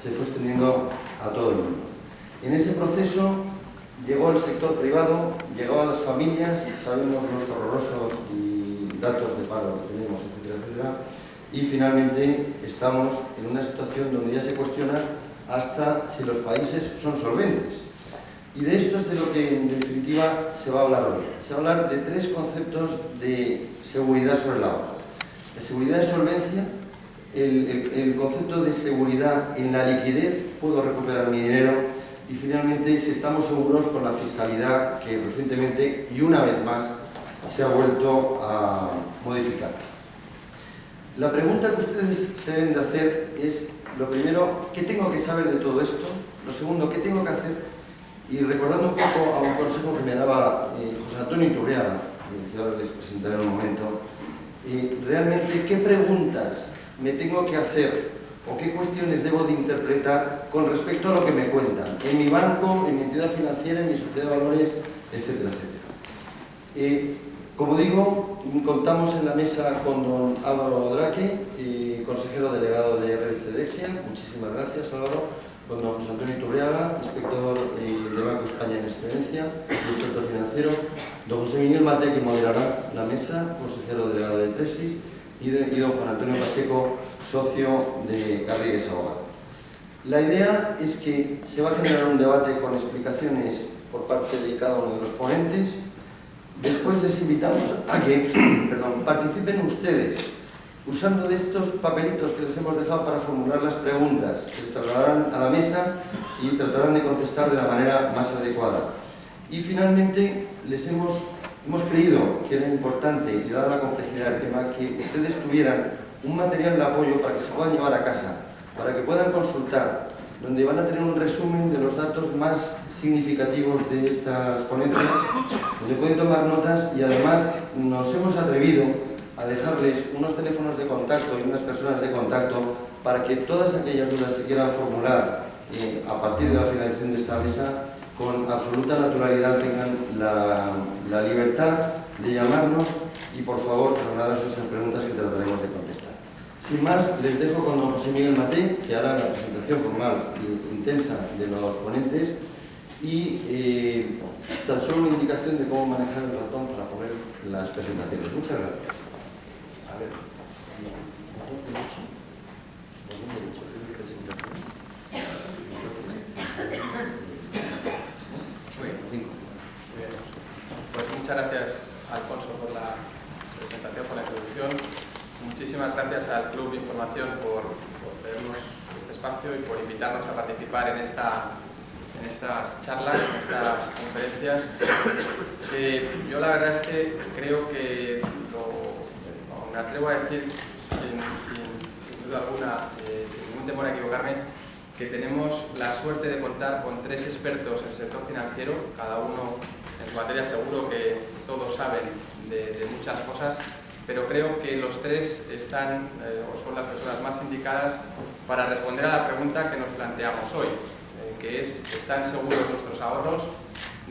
se fue extendiendo a todo el mundo. En ese proceso llegó el sector privado, llegó a las familias, sabemos los horrorosos datos de paro que tenemos, etcétera, etcétera, y finalmente estamos en una situación donde ya se cuestiona hasta si los países son solventes. Y de esto es de lo que en definitiva se va a hablar hoy. Se va a hablar de tres conceptos de seguridad sobre la hoja. La seguridad de solvencia, el concepto de seguridad en la liquidez, puedo recuperar mi dinero, y finalmente si estamos seguros con la fiscalidad que recientemente y una vez más se ha vuelto a modificar. La pregunta que ustedes se deben de hacer es, lo primero, ¿qué tengo que saber de todo esto? Lo segundo, ¿qué tengo que hacer? Y recordando un poco a un consejo que me daba José Antonio Iturriaga, que ahora les presentaré en un momento, realmente, ¿qué preguntas me tengo que hacer o qué cuestiones debo de interpretar con respecto a lo que me cuentan en mi banco, en mi entidad financiera, en mi sociedad de valores, etcétera, etcétera? Como digo, contamos en la mesa con don Álvaro Draque, consejero delegado de RFDEXIA. Muchísimas gracias, Álvaro. Con don José Antonio Iturriaga, inspector de Banco España en excedencia, experto financiero. Don José Miguel Mate, que moderará la mesa, consejero delegado de Tresis. Y don Juan Antonio Pacheco, socio de Garrigues Abogados. La idea es que se va a generar un debate con explicaciones por parte de cada uno de los ponentes. Después les invitamos a que participen ustedes usando de estos papelitos que les hemos dejado para formular las preguntas, que se trasladarán a la mesa y tratarán de contestar de la manera más adecuada. Y finalmente hemos creído que era importante, y dada la complejidad del tema, que ustedes tuvieran un material de apoyo para que se puedan llevar a casa, para que puedan consultar, donde van a tener un resumen de los datos más significativos de estas ponencias, donde pueden tomar notas, y además nos hemos atrevido a dejarles unos teléfonos de contacto y unas personas de contacto para que todas aquellas dudas que quieran formular a partir de la finalización de esta mesa, con absoluta naturalidad tengan la libertad de llamarnos y, por favor, trasladaros esas preguntas que trataremos de contestar. Sin más, les dejo con don José Miguel Mate, que hará la presentación formal e intensa de los ponentes, y tan solo una indicación de cómo manejar el ratón para poner las presentaciones. Muchas gracias. A ver, botón derecho, fin de presentación. Muy bien. Pues muchas gracias, Alfonso, por la presentación, por la introducción. Muchísimas gracias al Club de Información por cedernos este espacio y por invitarnos a participar en estas charlas, en estas conferencias. Yo la verdad es que creo que me atrevo a decir sin duda alguna, sin ningún temor a equivocarme, que tenemos la suerte de contar con tres expertos en el sector financiero, cada uno en su materia. Seguro que todos saben de muchas cosas, pero creo que los tres están o son las personas más indicadas para responder a la pregunta que nos planteamos hoy, que es: ¿están seguros nuestros ahorros?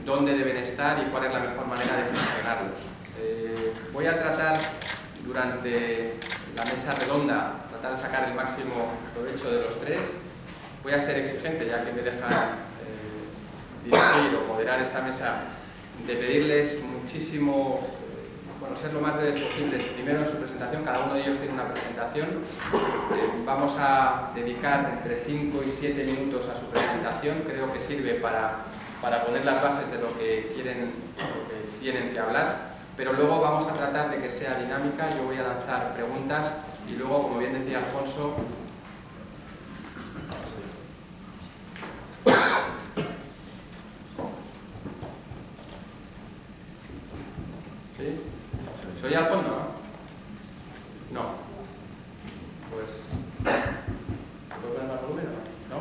¿Dónde deben estar y cuál es la mejor manera de gestionarlos? Voy a tratar durante la mesa redonda, tratar de sacar el máximo provecho de los tres. Voy a ser exigente, ya que me dejan dirigir o moderar esta mesa, de pedirles muchísimo, ser lo más breves posibles. Primero, en su presentación, cada uno de ellos tiene una presentación. Vamos a dedicar entre 5 y 7 minutos a su presentación. Creo que sirve para poner las bases de lo que tienen que hablar. Pero luego vamos a tratar de que sea dinámica. Yo voy a lanzar preguntas y luego, como bien decía Alfonso, ¿sí? ¿Soy al fondo? No. Pues, ¿puedo poner más volumen? ¿No?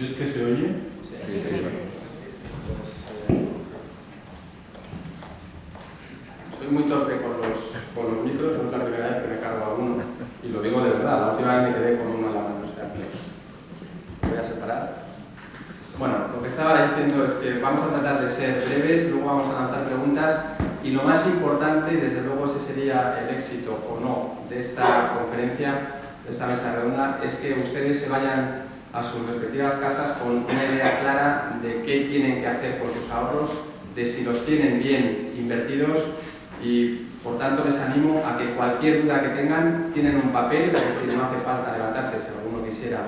¿Es que se oye? Sí. Pues, soy muy torpe con los micros, no es la primera vez que me cargo alguno. Y lo digo de verdad, la última vez me quedé con uno en la mano. Voy a separar. Bueno, lo que estaba diciendo es que vamos a tratar de ser breves, luego vamos a lanzar preguntas, y lo más importante, desde luego, ese sería el éxito o no de esta conferencia, de esta mesa redonda, es que ustedes se vayan a sus respectivas casas con una idea clara de qué tienen que hacer con sus ahorros, de si los tienen bien invertidos y, por tanto, les animo a que cualquier duda que tengan, tienen un papel, es decir, no hace falta levantarse si alguno quisiera,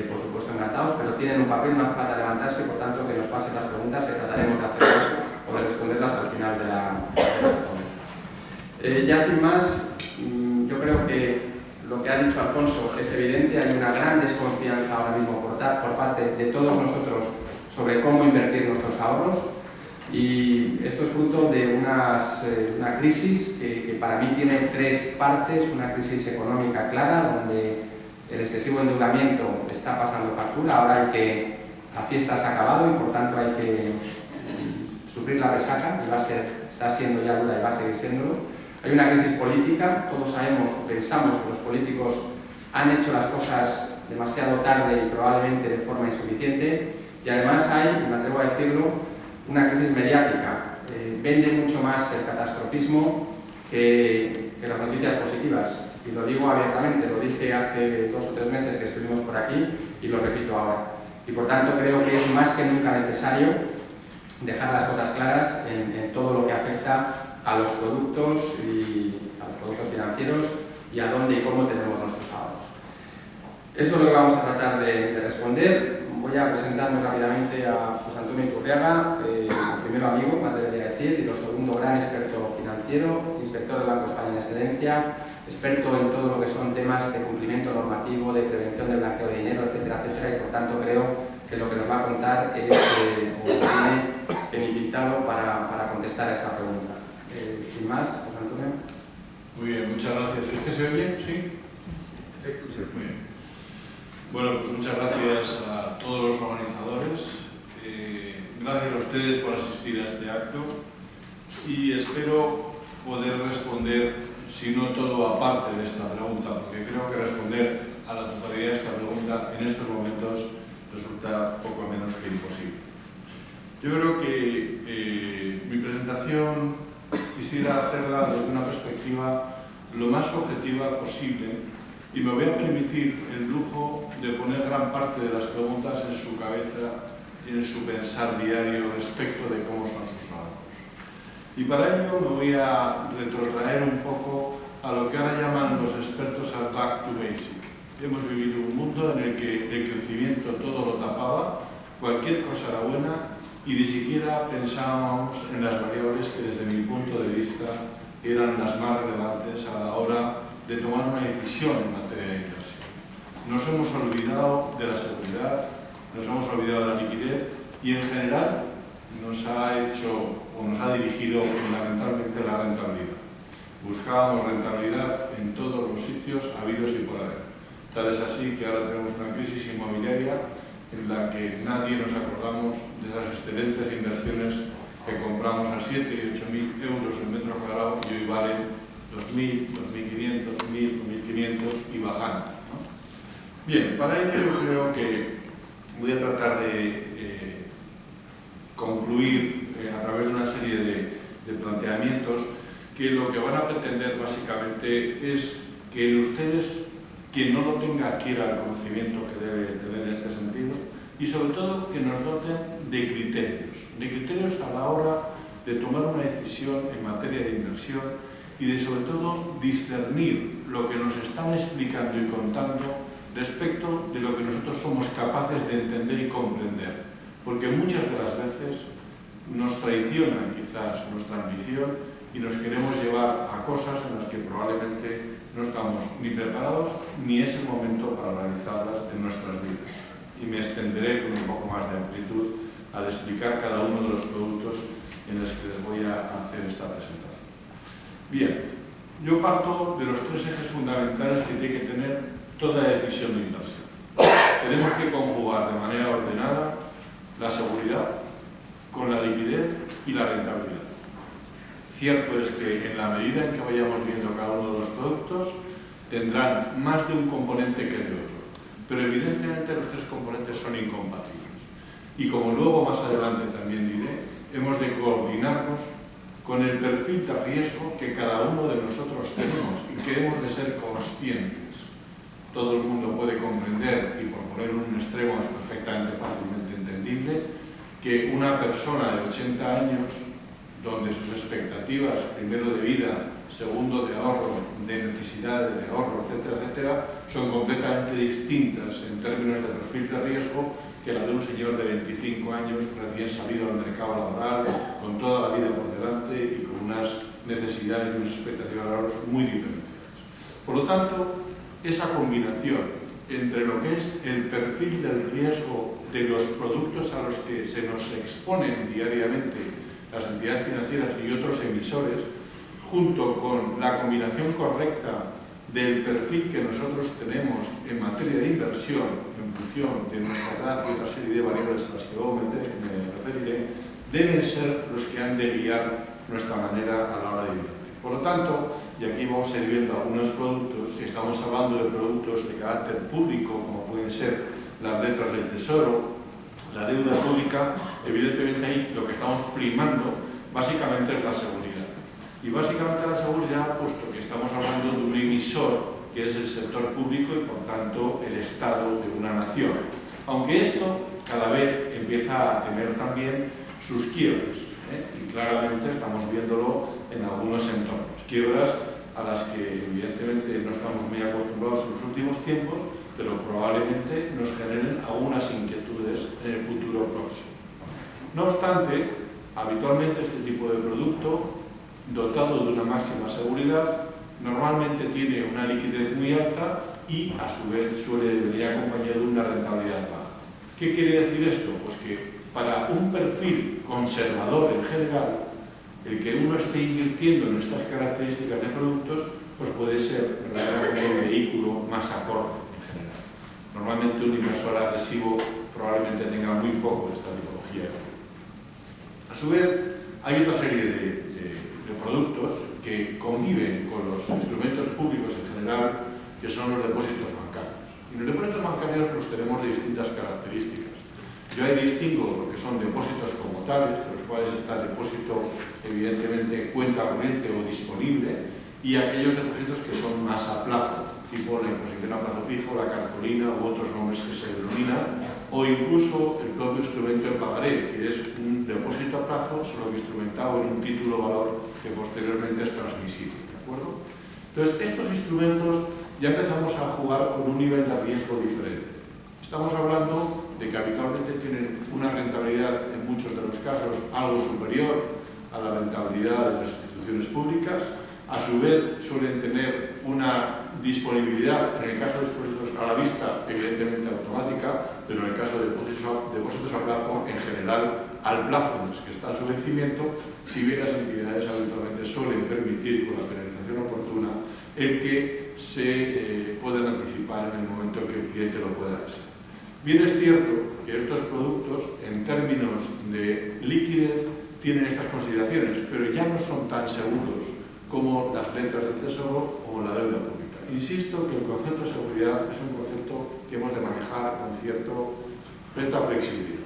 por supuesto encantados, pero tienen un papel, no hace falta levantarse, por tanto, que nos pasen las preguntas, que trataremos de hacerlas o de responderlas al final de las conferencias. Ya sin más, yo creo que lo que ha dicho Alfonso es evidente, hay una gran desconfianza ahora mismo por parte de todos nosotros sobre cómo invertir nuestros ahorros, y esto es fruto de una crisis que para mí tiene tres partes: una crisis económica clara, donde el excesivo endeudamiento está pasando factura, ahora la fiesta se ha acabado y por tanto hay que sufrir la resaca, y está siendo ya dura y va a seguir siéndolo. Hay una crisis política, todos sabemos o pensamos que los políticos han hecho las cosas demasiado tarde y probablemente de forma insuficiente, y además hay, me atrevo a decirlo, una crisis mediática. Vende mucho más el catastrofismo que las noticias positivas, y lo digo abiertamente, lo dije hace 2 o 3 meses que estuvimos por aquí y lo repito ahora. Y por tanto creo que es más que nunca necesario dejar las cosas claras en todo lo que afecta a los productos financieros y a dónde y cómo tenemos nuestros ahorros. Eso es lo que vamos a tratar de responder. Voy a presentarme rápidamente a José Antonio Iturriaga, primero amigo, me atrevería a decir, y lo segundo, gran experto financiero, inspector del Banco de España en excedencia, experto en todo lo que son temas de cumplimiento normativo, de prevención del blanqueo de dinero, etcétera, etcétera, y por tanto creo que lo que nos va a contar es tiene que ni pintado para contestar a esta pregunta. Sin más, José Antonio. Muy bien, muchas gracias. ¿Este se oye? ¿Sí? Sí. Muy bien. Bueno, pues muchas gracias a todos los organizadores. Gracias a ustedes por asistir a este acto y espero poder responder, si no todo, aparte de esta pregunta, porque creo que responder a la totalidad de esta pregunta en estos momentos resulta poco menos que imposible. Yo creo que mi presentación quisiera hacerla desde una perspectiva lo más objetiva posible, y me voy a permitir el lujo de poner gran parte de las preguntas en su cabeza y en su pensar diario respecto de cómo son sus ahorros. Y para ello me voy a retrotraer un poco a lo que ahora llaman los expertos al back to basic. Hemos vivido un mundo en el que el crecimiento todo lo tapaba, cualquier cosa era buena, y ni siquiera pensábamos en las variables que desde mi punto de vista eran las más relevantes a la hora de tomar una decisión en materia de inversión. Nos hemos olvidado de la seguridad, nos hemos olvidado de la liquidez y en general nos ha dirigido fundamentalmente la rentabilidad. Buscábamos rentabilidad en todos los sitios habidos y por haber. Tal es así que ahora tenemos una crisis inmobiliaria en la que nadie nos acordamos de esas excelentes inversiones que compramos a 7 y 8.000 euros el metro cuadrado y hoy valen 2.000, 2.500, 1.000, 1.500 y bajando, ¿no? Bien, para ello yo creo que voy a tratar de concluir a través de una serie de planteamientos que lo que van a pretender básicamente es que ustedes, quien no lo tenga, adquiera el conocimiento que debe tener en este sentido, y sobre todo que nos doten de criterios a la hora de tomar una decisión en materia de inversión y de sobre todo discernir lo que nos están explicando y contando respecto de lo que nosotros somos capaces de entender y comprender, porque muchas de las veces nos traicionan quizás nuestra ambición y nos queremos llevar a cosas en las que probablemente no estamos ni preparados ni es el momento para realizarlas en nuestras vidas. Y me extenderé con un poco más de amplitud al explicar cada uno de los productos en los que les voy a hacer esta presentación. Bien, yo parto de los 3 ejes fundamentales que tiene que tener toda decisión de inversión. Tenemos que conjugar de manera ordenada la seguridad con la liquidez y la rentabilidad. Cierto es que en la medida en que vayamos viendo cada uno de los productos tendrán más de un componente que el de otro, pero evidentemente los 3 componentes son incompatibles. Y como luego más adelante también diré, hemos de coordinarnos con el perfil de riesgo que cada uno de nosotros tenemos y que hemos de ser conscientes. Todo el mundo puede comprender, y por poner un extremo es perfectamente fácilmente entendible, que una persona de 80 años, donde sus expectativas, primero de vida, segundo de ahorro, de necesidades de ahorro, etcétera, etcétera, son completamente distintas en términos de perfil de riesgo que la de un señor de 25 años recién salido al mercado laboral, con toda la vida por delante y con unas necesidades y unas expectativas de ahorros muy diferentes. Por lo tanto, esa combinación entre lo que es el perfil del riesgo de los productos a los que se nos exponen diariamente las entidades financieras y otros emisores, junto con la combinación correcta del perfil que nosotros tenemos en materia de inversión, en función de nuestra edad y otra serie de variables a las que luego me referiré, deben ser los que han de guiar nuestra manera a la hora de invertir. Por lo tanto, y aquí vamos a ir viendo algunos productos, si estamos hablando de productos de carácter público, como pueden ser las letras del Tesoro, la deuda pública, evidentemente ahí lo que estamos primando básicamente es la seguridad. Y básicamente la seguridad, puesto que estamos hablando de un emisor que es el sector público y por tanto el Estado de una nación. Aunque esto cada vez empieza a tener también sus quiebras, y claramente estamos viéndolo en algunos entornos. Quiebras a las que evidentemente no estamos muy acostumbrados en los últimos tiempos, pero probablemente nos generen algunas inquietudes en el futuro próximo. No obstante, habitualmente este tipo de producto, dotado de una máxima seguridad, normalmente tiene una liquidez muy alta y a su vez suele venir acompañado de una rentabilidad baja. ¿Qué quiere decir esto? Pues que para un perfil conservador en general, el que uno esté invirtiendo en estas características de productos, pues puede ser verdaderamente el vehículo más acorde en general. Normalmente un inversor agresivo probablemente tenga muy poco de esta tipología. A su vez, hay otra serie de productos que conviven con los instrumentos públicos en general, que son los depósitos bancarios. Y los depósitos bancarios los tenemos de distintas características. Yo ahí distingo lo que son depósitos como tales, de los cuales está el depósito, evidentemente, cuenta corriente o disponible, y aquellos depósitos que son más a plazo, tipo la imposición a plazo fijo, la cartulina u otros nombres que se denominan, o incluso el propio instrumento de pagaré, que es un depósito a plazo, solo que instrumentado en un título valor que posteriormente es transmisible. ¿De acuerdo? Entonces, estos instrumentos ya empezamos a jugar con un nivel de riesgo diferente. Estamos hablando de que habitualmente tienen una rentabilidad, en muchos de los casos, algo superior a la rentabilidad de las instituciones públicas. A su vez, suelen tener una disponibilidad, en el caso de depósitos a la vista, evidentemente automática, pero en el caso de depósitos a plazo, en general, al plazo en el que está su vencimiento, si bien las entidades habitualmente suelen permitir, con la penalización oportuna, el que se puedan anticipar en el momento en que el cliente lo pueda hacer. Bien es cierto que estos productos, en términos de liquidez, tienen estas consideraciones, pero ya no son tan seguros como las letras del Tesoro o la deuda pública. Insisto que el concepto de seguridad es un concepto que hemos de manejar con cierta flexibilidad.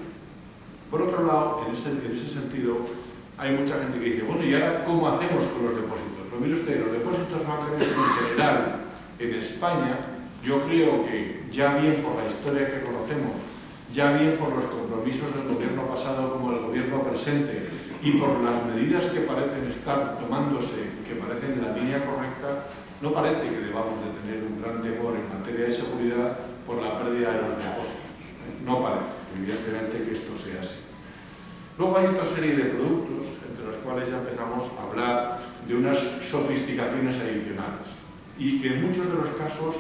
Por otro lado, en ese sentido, hay mucha gente que dice, bueno, ¿y ahora cómo hacemos con los depósitos? Pues mire usted, los depósitos bancarios en general en España, yo creo que ya bien por la historia que conocemos, ya bien por los compromisos del gobierno pasado como del gobierno presente y por las medidas que parecen estar tomándose, que parecen en la línea correcta, no parece que debamos de tener un gran temor en materia de seguridad por la pérdida de los depósitos. No parece, evidentemente, que esto sea así. Luego hay otra serie de productos, entre los cuales ya empezamos a hablar de unas sofisticaciones adicionales y que en muchos de los casos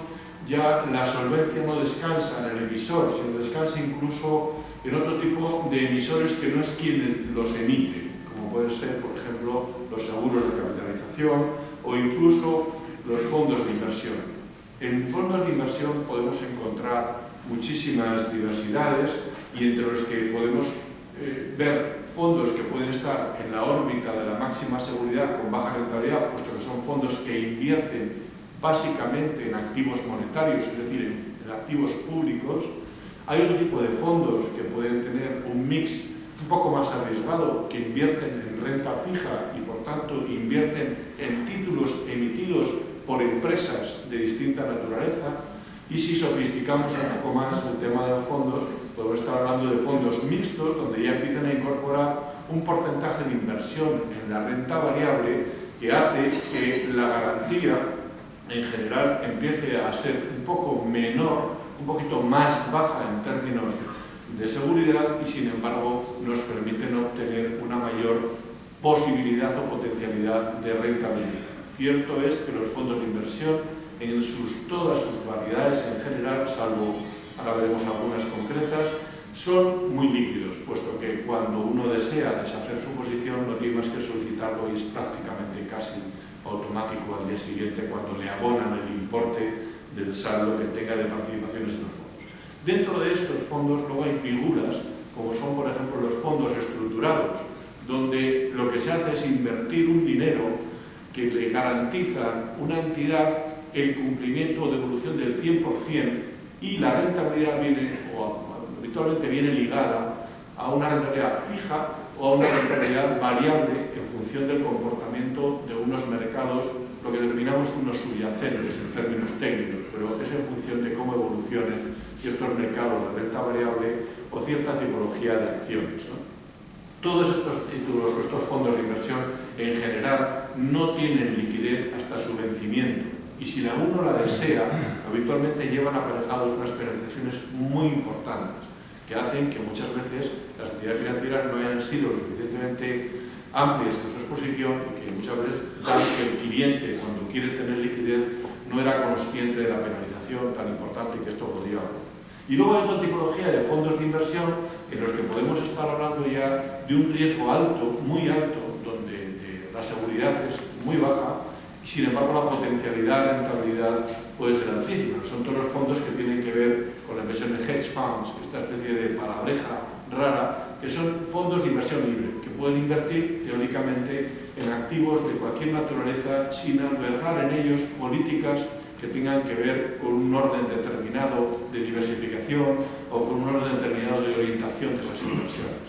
ya la solvencia no descansa en el emisor, sino descansa incluso en otro tipo de emisores que no es quien los emite, como pueden ser, por ejemplo, los seguros de capitalización o incluso los fondos de inversión. En fondos de inversión podemos encontrar muchísimas diversidades y entre los que podemos ver fondos que pueden estar en la órbita de la máxima seguridad con baja rentabilidad, puesto que son fondos que invierten básicamente en activos monetarios, es decir, en activos públicos. Hay otro tipo de fondos que pueden tener un mix un poco más arriesgado, que invierten en renta fija y por tanto invierten en títulos emitidos por empresas de distinta naturaleza. Y si sofisticamos un poco más el tema de los fondos, podemos estar hablando de fondos mixtos, donde ya empiezan a incorporar un porcentaje de inversión en la renta variable que hace que la garantía en general empiece a ser un poco menor, un poquito más baja en términos de seguridad y sin embargo nos permiten obtener una mayor posibilidad o potencialidad de rentabilidad. Cierto es que los fondos de inversión en todas sus variedades en general, salvo, ahora veremos algunas concretas, son muy líquidos, puesto que cuando uno desea deshacer su posición no tiene más que solicitarlo y es prácticamente casi automático al día siguiente cuando le abonan el importe del saldo que tenga de participaciones en los fondos. Dentro de estos fondos luego hay figuras, como son por ejemplo los fondos estructurados, donde lo que se hace es invertir un dinero que le garantiza una entidad el cumplimiento o devolución del 100% y la rentabilidad viene, o habitualmente viene ligada a una rentabilidad fija o a una rentabilidad variable en función del comportamiento de unos mercados, lo que denominamos unos subyacentes en términos técnicos, pero es en función de cómo evolucionen ciertos mercados de renta variable o cierta tipología de acciones, ¿no? Todos estos títulos, estos fondos de inversión en general no tienen liquidez hasta su vencimiento. Y si uno la desea, habitualmente llevan aparejados unas penalizaciones muy importantes que hacen que muchas veces las entidades financieras no hayan sido lo suficientemente amplias en su exposición y que muchas veces dan que el cliente, cuando quiere tener liquidez, no era consciente de la penalización tan importante que esto podría haber. Y luego hay otra tipología de fondos de inversión en los que podemos estar hablando ya de un riesgo alto, muy alto, donde la seguridad es muy baja. Sin embargo, la potencialidad de rentabilidad puede ser altísima. Son todos los fondos que tienen que ver con la inversión de hedge funds, esta especie de palabreja rara, que son fondos de inversión libre, que pueden invertir teóricamente en activos de cualquier naturaleza sin albergar en ellos políticas que tengan que ver con un orden determinado de diversificación o con un orden determinado de orientación de esas inversiones.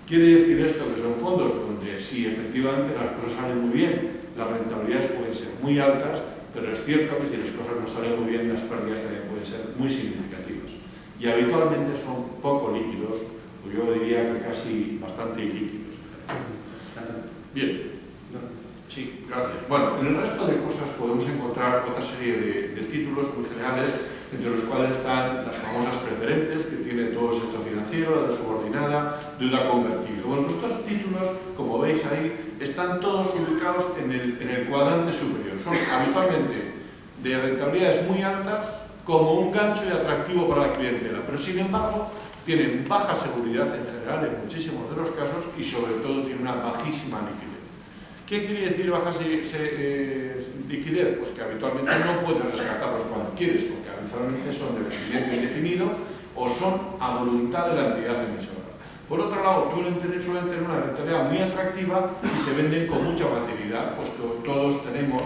Quiere decir esto que son fondos donde sí, efectivamente, las cosas salen muy bien, las rentabilidades pueden ser muy altas, pero es cierto que si las cosas no salen muy bien, las pérdidas también pueden ser muy significativas. Y habitualmente son poco líquidos, o yo diría que casi bastante ilíquidos. Bien. Sí, gracias. Bueno, en el resto de cosas podemos encontrar otra serie de títulos muy generales, entre los cuales están las famosas preferentes que tiene todo el sector financiero, la de subordinada, deuda convertible. Bueno, estos títulos, como veis ahí, están todos ubicados en el cuadrante superior. Son habitualmente de rentabilidades muy altas, como un gancho y atractivo para la clientela, pero sin embargo tienen baja seguridad en general en muchísimos de los casos y sobre todo tienen una bajísima liquidez. ¿Qué quiere decir baja liquidez? Pues que habitualmente no puedes rescatarlos cuando quieres, porque habitualmente son de vencimiento indefinido o son a voluntad de la entidad emisora. Por otro lado, suelen tener una rentabilidad muy atractiva y se venden con mucha facilidad, pues todos tenemos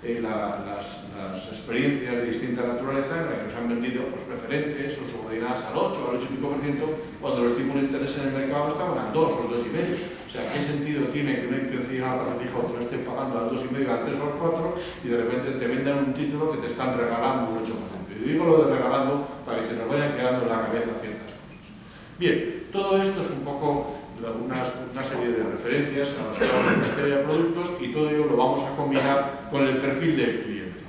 las experiencias de distinta naturaleza en las que nos han vendido pues, preferentes o subordinadas al 8 o al 8 y pico por ciento, cuando los tipos de interés en el mercado estaban al 2 o al 2,5. O sea, ¿qué sentido tiene que una intención a plazo fijo te lo esté pagando al 2,5, al 3 o al 4 y de repente te vendan un título que te están regalando un 8%? Y digo lo de regalando para que se nos vayan quedando en la cabeza ciertas cosas. Bien, todo esto es un poco una serie de referencias a las claves de materia de productos y todo ello lo vamos a combinar con el perfil del cliente.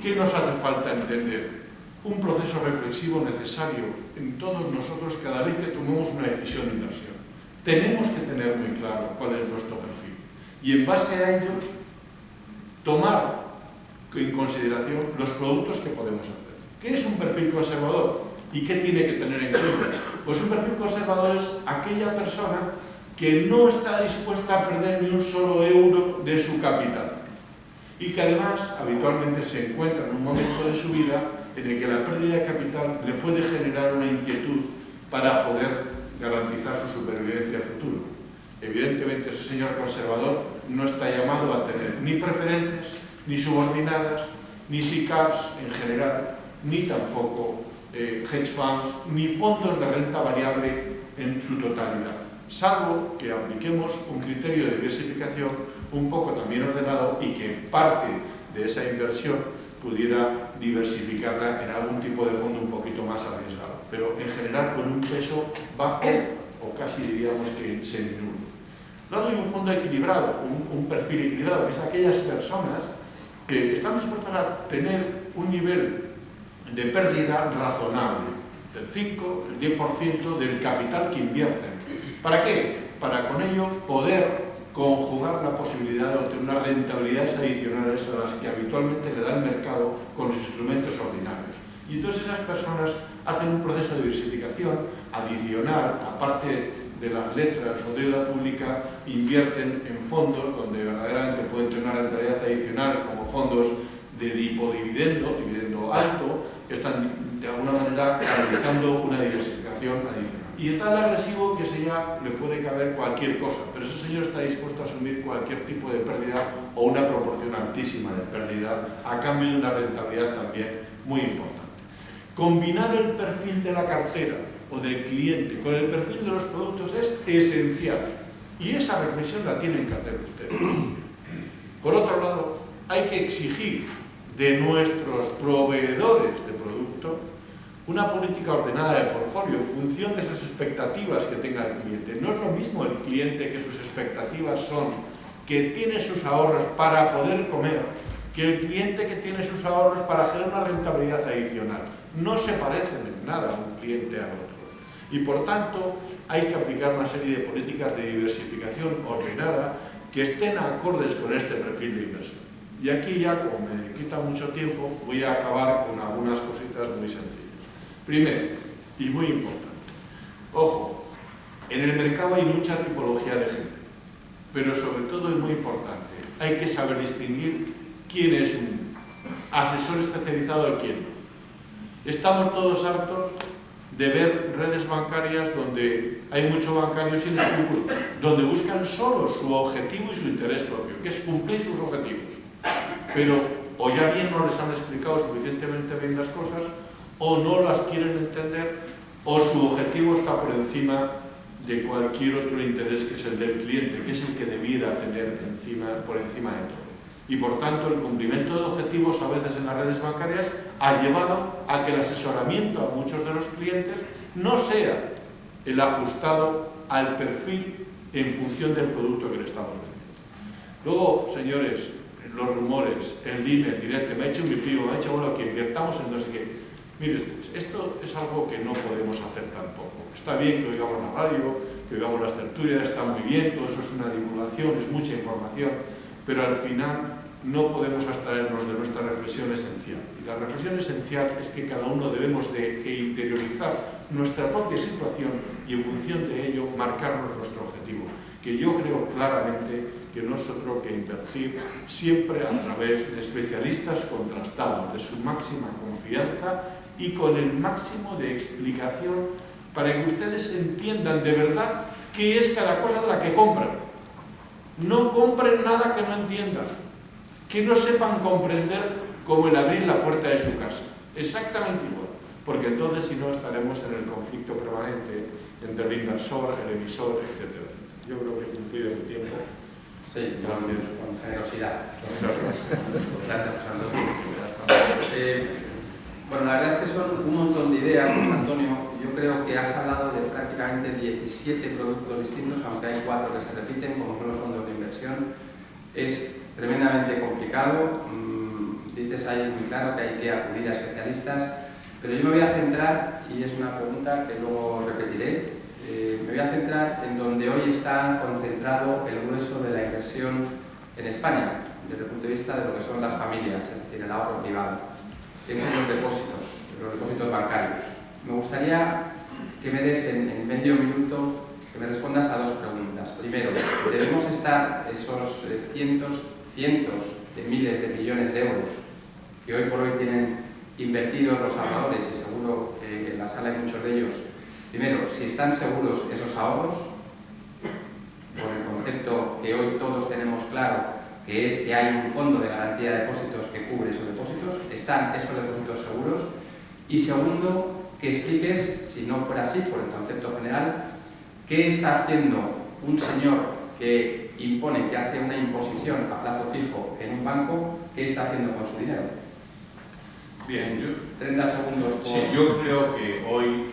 ¿Qué nos hace falta entender? Un proceso reflexivo necesario en todos nosotros cada vez que tomemos una decisión de inversión. Tenemos que tener muy claro cuál es nuestro perfil y en base a ello tomar en consideración los productos que podemos hacer. ¿Qué es un perfil conservador? ¿Y qué tiene que tener en cuenta? Pues un perfil conservador es aquella persona que no está dispuesta a perder ni un solo euro de su capital y que además habitualmente se encuentra en un momento de su vida en el que la pérdida de capital le puede generar una inquietud para poder garantizar su supervivencia al futuro. Evidentemente ese señor conservador no está llamado a tener ni preferentes, ni subordinadas, ni SICAVs en general, ni tampoco hedge funds, ni fondos de renta variable en su totalidad, salvo que apliquemos un criterio de diversificación un poco también ordenado y que parte de esa inversión pudiera diversificarla en algún tipo de fondo un poquito más arriesgado, pero en general con un peso bajo o casi diríamos que seminulo. Luego hay un fondo equilibrado, un perfil equilibrado, que es aquellas personas que están dispuestas a tener un nivel de pérdida razonable, del 5, el 10% del capital que invierten. ¿Para qué? Para con ello poder conjugar la posibilidad de obtener unas rentabilidades adicionales a las que habitualmente le da el mercado con los instrumentos ordinarios. Y entonces esas personas hacen un proceso de diversificación adicional, aparte de las letras o deuda pública, invierten en fondos donde verdaderamente pueden tener una rentabilidad adicional, como fondos de hipodividendo, dividendo alto, que están de alguna manera garantizando una diversificación adicional. Y está el agresivo, que ese ya le puede caber cualquier cosa, pero ese señor está dispuesto a asumir cualquier tipo de pérdida o una proporción altísima de pérdida a cambio de una rentabilidad también muy importante. Combinar el perfil de la cartera o del cliente con el perfil de los productos es esencial y esa reflexión la tienen que hacer ustedes. Por otro lado, hay que exigir de nuestros proveedores de producto una política ordenada de portfolio en función de esas expectativas que tenga el cliente. No es lo mismo el cliente que sus expectativas son que tiene sus ahorros para poder comer, que el cliente que tiene sus ahorros para hacer una rentabilidad adicional. No se parecen en nada un cliente al otro. Y por tanto, hay que aplicar una serie de políticas de diversificación ordenada que estén acordes con este perfil de inversión. Y aquí ya, como me quita mucho tiempo, voy a acabar con algunas cositas muy sencillas. Primero, y muy importante, ojo, en el mercado hay mucha tipología de gente, pero sobre todo y muy importante, hay que saber distinguir quién es un asesor especializado de quién no. Estamos todos hartos de ver redes bancarias donde hay mucho bancario sin escrúpulos, donde buscan solo su objetivo y su interés propio, que es cumplir sus objetivos. Pero o ya bien no les han explicado suficientemente bien las cosas, o no las quieren entender, o su objetivo está por encima de cualquier otro interés que es el del cliente, que es el que debiera tener por encima de todo. Y por tanto el cumplimiento de objetivos a veces en las redes bancarias ha llevado a que el asesoramiento a muchos de los clientes no sea el ajustado al perfil en función del producto que le estamos vendiendo. Luego, señores, los rumores, el dime, el directo, me ha hecho mi primo, me ha dicho bueno, que invirtamos en no sé qué. Mire, esto es algo que no podemos hacer tampoco. Está bien que oigamos la radio, que oigamos las tertulias, está muy bien, todo eso es una divulgación, es mucha información, pero al final no podemos abstraernos de nuestra reflexión esencial. Y la reflexión esencial es que cada uno debemos de interiorizar nuestra propia situación y en función de ello marcarnos nuestro objetivo, que yo creo claramente que no es otro que invertir siempre a través de especialistas contrastados, de su máxima confianza y con el máximo de explicación para que ustedes entiendan de verdad qué es cada cosa de la que compran. No compren nada que no entiendan, que no sepan comprender como el abrir la puerta de su casa. Exactamente igual, porque entonces si no estaremos en el conflicto permanente entre el inversor, el emisor, etc. Yo creo que he cumplido el tiempo. Sí, con generosidad. Gracias, Antonio. Bueno, la verdad es que son un montón de ideas, Antonio. Yo creo que has hablado de prácticamente 17 productos distintos, aunque hay 4 que se repiten, como son los fondos de inversión. Es tremendamente complicado. Dices ahí muy claro que hay que acudir a especialistas, pero yo me voy a centrar, y es una pregunta que luego repetiré, me voy a centrar en donde hoy está concentrado el grueso de la inversión en España, desde el punto de vista de lo que son las familias, es decir, el ahorro privado, que es en los depósitos bancarios. Me gustaría que me des en medio minuto, que me respondas a 2 preguntas. Primero, ¿debemos estar esos cientos de miles de millones de euros que hoy por hoy tienen invertidos los ahorradores, y seguro que en la sala hay muchos de ellos? Primero, si están seguros esos ahorros, por el concepto que hoy todos tenemos claro, que es que hay un fondo de garantía de depósitos que cubre esos depósitos, ¿están esos depósitos seguros? Y segundo, que expliques, si no fuera así, por el concepto general, qué está haciendo un señor que impone que hace una imposición a plazo fijo en un banco, ¿qué está haciendo con su dinero? Bien, 30 segundos por... Sí, yo creo que hoy,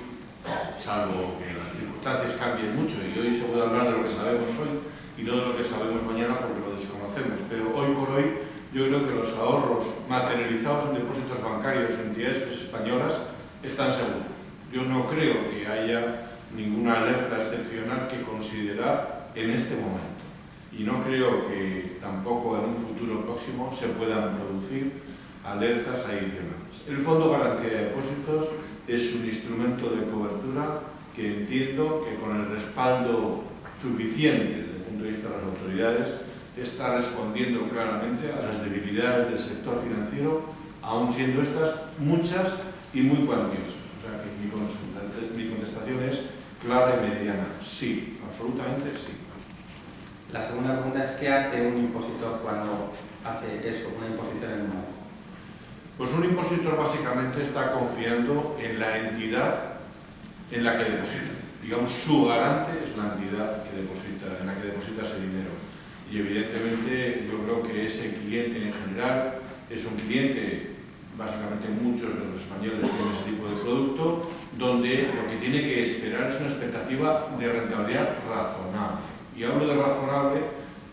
salvo que las circunstancias cambien mucho, y hoy se puede hablar de lo que sabemos hoy y no de lo que sabemos mañana porque lo desconocemos, pero hoy por hoy yo creo que los ahorros materializados en depósitos bancarios en entidades españolas están seguros. Yo no creo que haya ninguna alerta excepcional que considerar en este momento. Y no creo que tampoco en un futuro próximo se puedan producir alertas adicionales. El Fondo de Garantía de Depósitos es un instrumento de cobertura que entiendo que con el respaldo suficiente desde el punto de vista de las autoridades está respondiendo claramente a las debilidades del sector financiero, aun siendo estas muchas y muy cuantiosas. O sea que mi contestación es clara y meridiana. Sí, absolutamente sí. La segunda pregunta es ¿qué hace un impositor cuando hace eso, una imposición en un banco? Pues un impositor básicamente está confiando en la entidad en la que deposita. Digamos, su garante es la entidad que deposita, en la que deposita ese dinero. Y evidentemente yo creo que ese cliente en general es un cliente, básicamente muchos de los españoles tienen ese tipo de producto, donde lo que tiene que esperar es una expectativa de rentabilidad razonable. Y hablo de razonable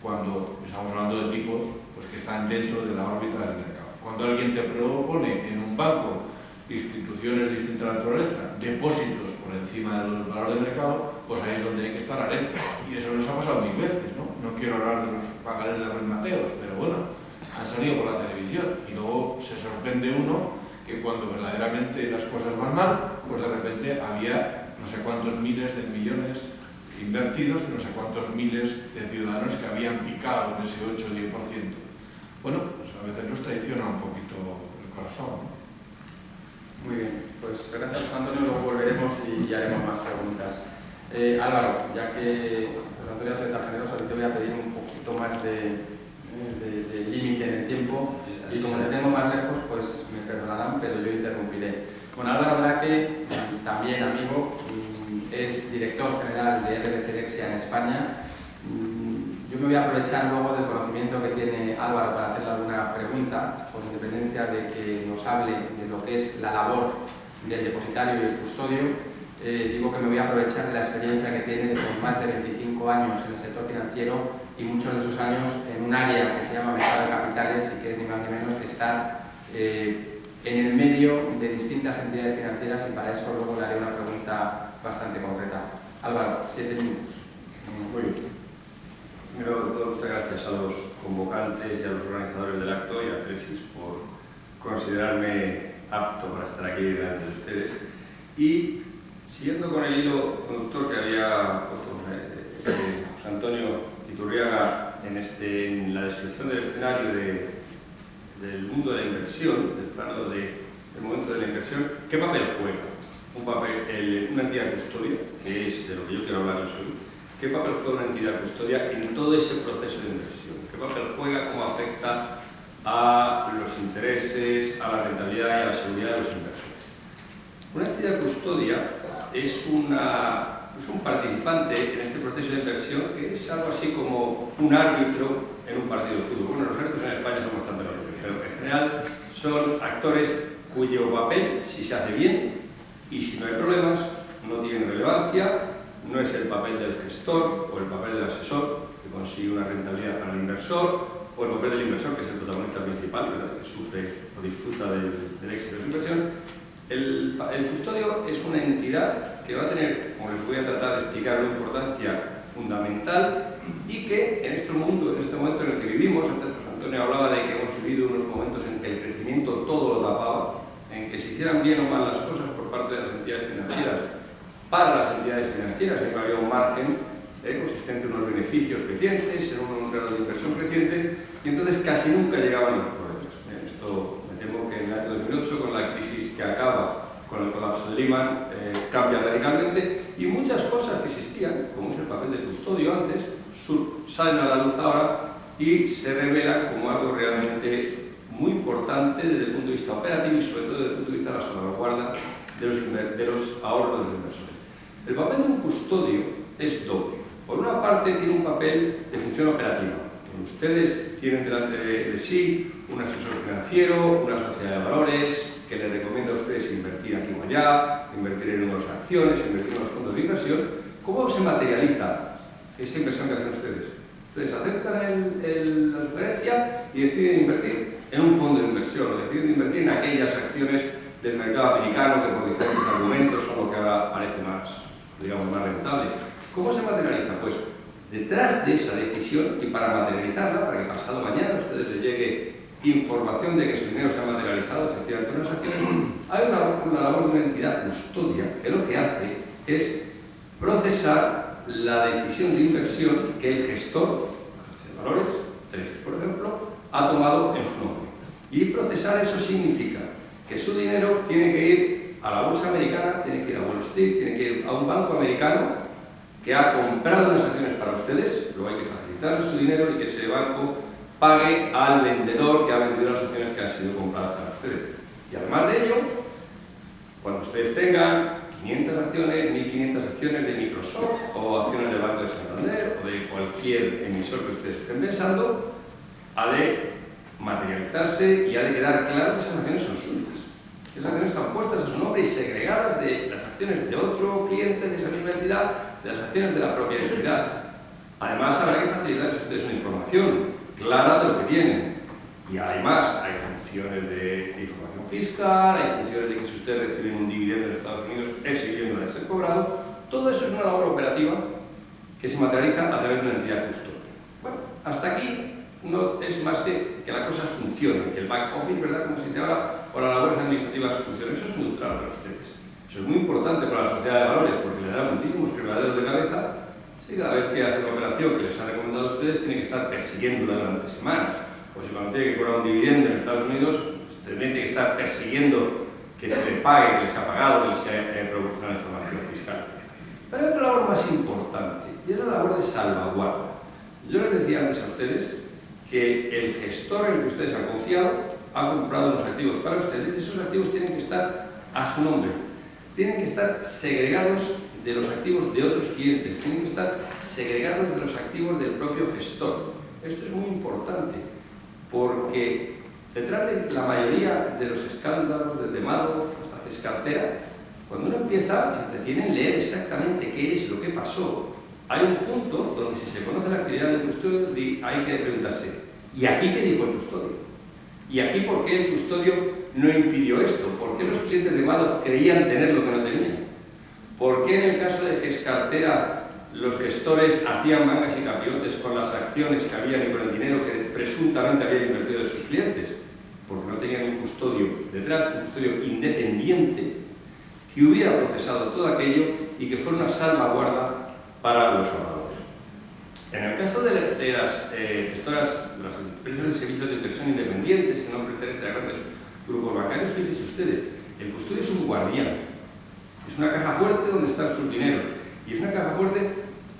cuando estamos hablando de tipos pues, que están dentro de la órbita del mercado. Cuando alguien te propone en un banco instituciones de distinta naturaleza, depósitos por encima del valor de mercado, pues ahí es donde hay que estar alerta. Y eso nos ha pasado 1000 veces, ¿no? No quiero hablar de los pagarés de Ruiz Mateos, pero bueno, han salido por la televisión y luego se sorprende uno que cuando verdaderamente las cosas van mal, pues de repente había no sé cuántos miles de millones invertidos, no sé cuántos miles de ciudadanos que habían picado en ese 8 o 10%. Bueno, pues a veces nos traiciona un poquito el corazón, ¿no? Muy bien, pues gracias Antonio, luego volveremos y haremos más preguntas. Álvaro, ya que Antonio ha sido tan generoso, te voy a pedir un poquito más de límite en el tiempo y como te tengo más lejos, pues me perdonarán, pero yo interrumpiré. Bueno, Álvaro Draque, también amigo, es director general de RBC Dexia en España. Yo me voy a aprovechar luego del conocimiento que tiene Álvaro para hacerle alguna pregunta, con independencia de que nos hable de lo que es la labor del depositario y el custodio. Digo que me voy a aprovechar de la experiencia que tiene de con más de 25 años en el sector financiero y muchos de esos años en un área que se llama mercado de capitales y que es ni más ni menos que estar en el medio de distintas entidades financieras y para eso luego le haré una pregunta bastante concreta. Álvaro, 7 minutos. Muy bien. Primero de todo, muchas gracias a los convocantes y a los organizadores del acto y a Tresis por considerarme apto para estar aquí delante de ustedes. Y siguiendo con el hilo conductor que había puesto José Antonio Iturriaga en la descripción del escenario del mundo de la inversión, del plano del momento de la inversión, ¿qué papel juega? Una entidad custodia, que es de lo que yo quiero hablar hoy. ¿Qué papel juega una entidad custodia en todo ese proceso de inversión? ¿Qué papel juega? ¿Cómo afecta a los intereses, a la rentabilidad y a la seguridad de los inversores? Una entidad custodia es un participante en este proceso de inversión que es algo así como un árbitro en un partido de fútbol. Bueno, los árbitros en España son bastante lógicos, pero en general son actores cuyo papel, si se hace bien y si no hay problemas, no tiene relevancia. No es el papel del gestor o el papel del asesor que consigue una rentabilidad para el inversor o el papel del inversor que es el protagonista principal, ¿verdad? Que sufre o disfruta del éxito de su inversión. El custodio es una entidad que va a tener, como les voy a tratar de explicar, una importancia fundamental y que en este momento en el que vivimos, antes José Antonio hablaba de que hemos vivido unos momentos en que el crecimiento todo lo tapaba, en que se hicieran bien o mal las cosas por parte de las entidades financieras para las entidades financieras, en que había un margen consistente en unos beneficios crecientes, en un grado de inversión creciente, y entonces casi nunca llegaban los problemas. Esto me temo que en el año 2008, con la crisis que acaba con el colapso de Lehman, cambia radicalmente, y muchas cosas que existían, como es el papel de custodio antes, salen a la luz ahora y se revelan como algo realmente muy importante desde el punto de vista operativo y sobre todo desde el punto de vista de la salvaguarda de los ahorros de los inversores. El papel de un custodio es doble. Por una parte, tiene un papel de función operativa. Ustedes tienen delante de sí un asesor financiero, una sociedad de valores, que les recomienda a ustedes invertir aquí o allá, invertir en unas acciones, invertir en unos fondos de inversión. ¿Cómo se materializa esa inversión que hacen ustedes? Ustedes aceptan la sugerencia y deciden invertir en un fondo de inversión, o deciden invertir en aquellas acciones del mercado americano que por diferentes argumentos son lo que ahora parece más, digamos, más rentable. ¿Cómo se materializa? Pues detrás de esa decisión, y para materializarla, para que pasado mañana a ustedes les llegue información de que su dinero se ha materializado efectivamente en unas acciones, hay una labor de una entidad custodia que lo que hace es procesar la decisión de inversión que el gestor, de valores, Tresis por ejemplo, ha tomado en su nombre. Y procesar eso significa que su dinero tiene que ir a la bolsa americana, tiene que ir a Wall Street, tiene que ir a un banco americano que ha comprado unas acciones para ustedes, luego hay que facilitarle su dinero y que ese banco pague al vendedor que ha vendido las acciones que han sido compradas para ustedes. Y además de ello, cuando ustedes tengan 500 acciones, 1500 acciones de Microsoft o acciones del Banco de Santander o de cualquier emisor que ustedes estén pensando, ha de materializarse y ha de quedar claro que esas acciones son suyas. Que esas acciones están puestas a su nombre y segregadas de las acciones de otro cliente de esa misma entidad, de las acciones de la propia entidad. Además, habrá que facilitarles a ustedes una información clara de lo que tienen. Y además, hay funciones de información fiscal, hay funciones de que si ustedes reciben un dividendo en Estados Unidos, ese dividendo debe ser cobrado. Todo eso es una labor operativa que se materializa a través de una entidad custodia. Bueno, hasta aquí no es más que la cosa funcione, que el back office, ¿verdad?, como se dice ahora, o las labores administrativas funcionen. Eso es neutral para ustedes. Eso es muy importante para la sociedad de valores porque les da muchísimos quebraderos de cabeza si cada vez que hacen la operación que les ha recomendado a ustedes tienen que estar persiguiéndola durante semanas. O si cuando tienen que cobrar un dividendo en Estados Unidos, tienen que estar persiguiendo que se les pague, que les ha pagado, que les ha proporcionado información fiscal. Pero hay otra labor más importante, y es la labor de salvaguarda. Yo les decía antes a ustedes que el gestor en el que ustedes han confiado ha comprado unos activos para ustedes y esos activos tienen que estar a su nombre. Tienen que estar segregados de los activos de otros clientes, tienen que estar segregados de los activos del propio gestor. Esto es muy importante, porque detrás de la mayoría de los escándalos, desde Madoff hasta Gescartera, cuando uno empieza, se detiene en leer exactamente qué es lo que pasó. Hay un punto donde si se conoce la actividad del custodio, hay que preguntarse, ¿y aquí qué dijo el custodio? ¿Y aquí por qué el custodio no impidió esto? ¿Por qué los clientes de Madoff creían tener lo que no tenían? ¿Por qué en el caso de Gescartera los gestores hacían mangas y capiotes con las acciones que habían y con el dinero que presuntamente habían invertido de sus clientes? Porque no tenían un custodio detrás, un custodio independiente que hubiera procesado todo aquello y que fuera una salvaguarda para los ahorradores. En el caso de las gestoras, de las empresas de servicios de inversión independientes que no pertenecen a grandes grupos bancarios, fíjense ustedes, el custodio es un guardián. Es una caja fuerte donde están sus dineros. Y es una caja fuerte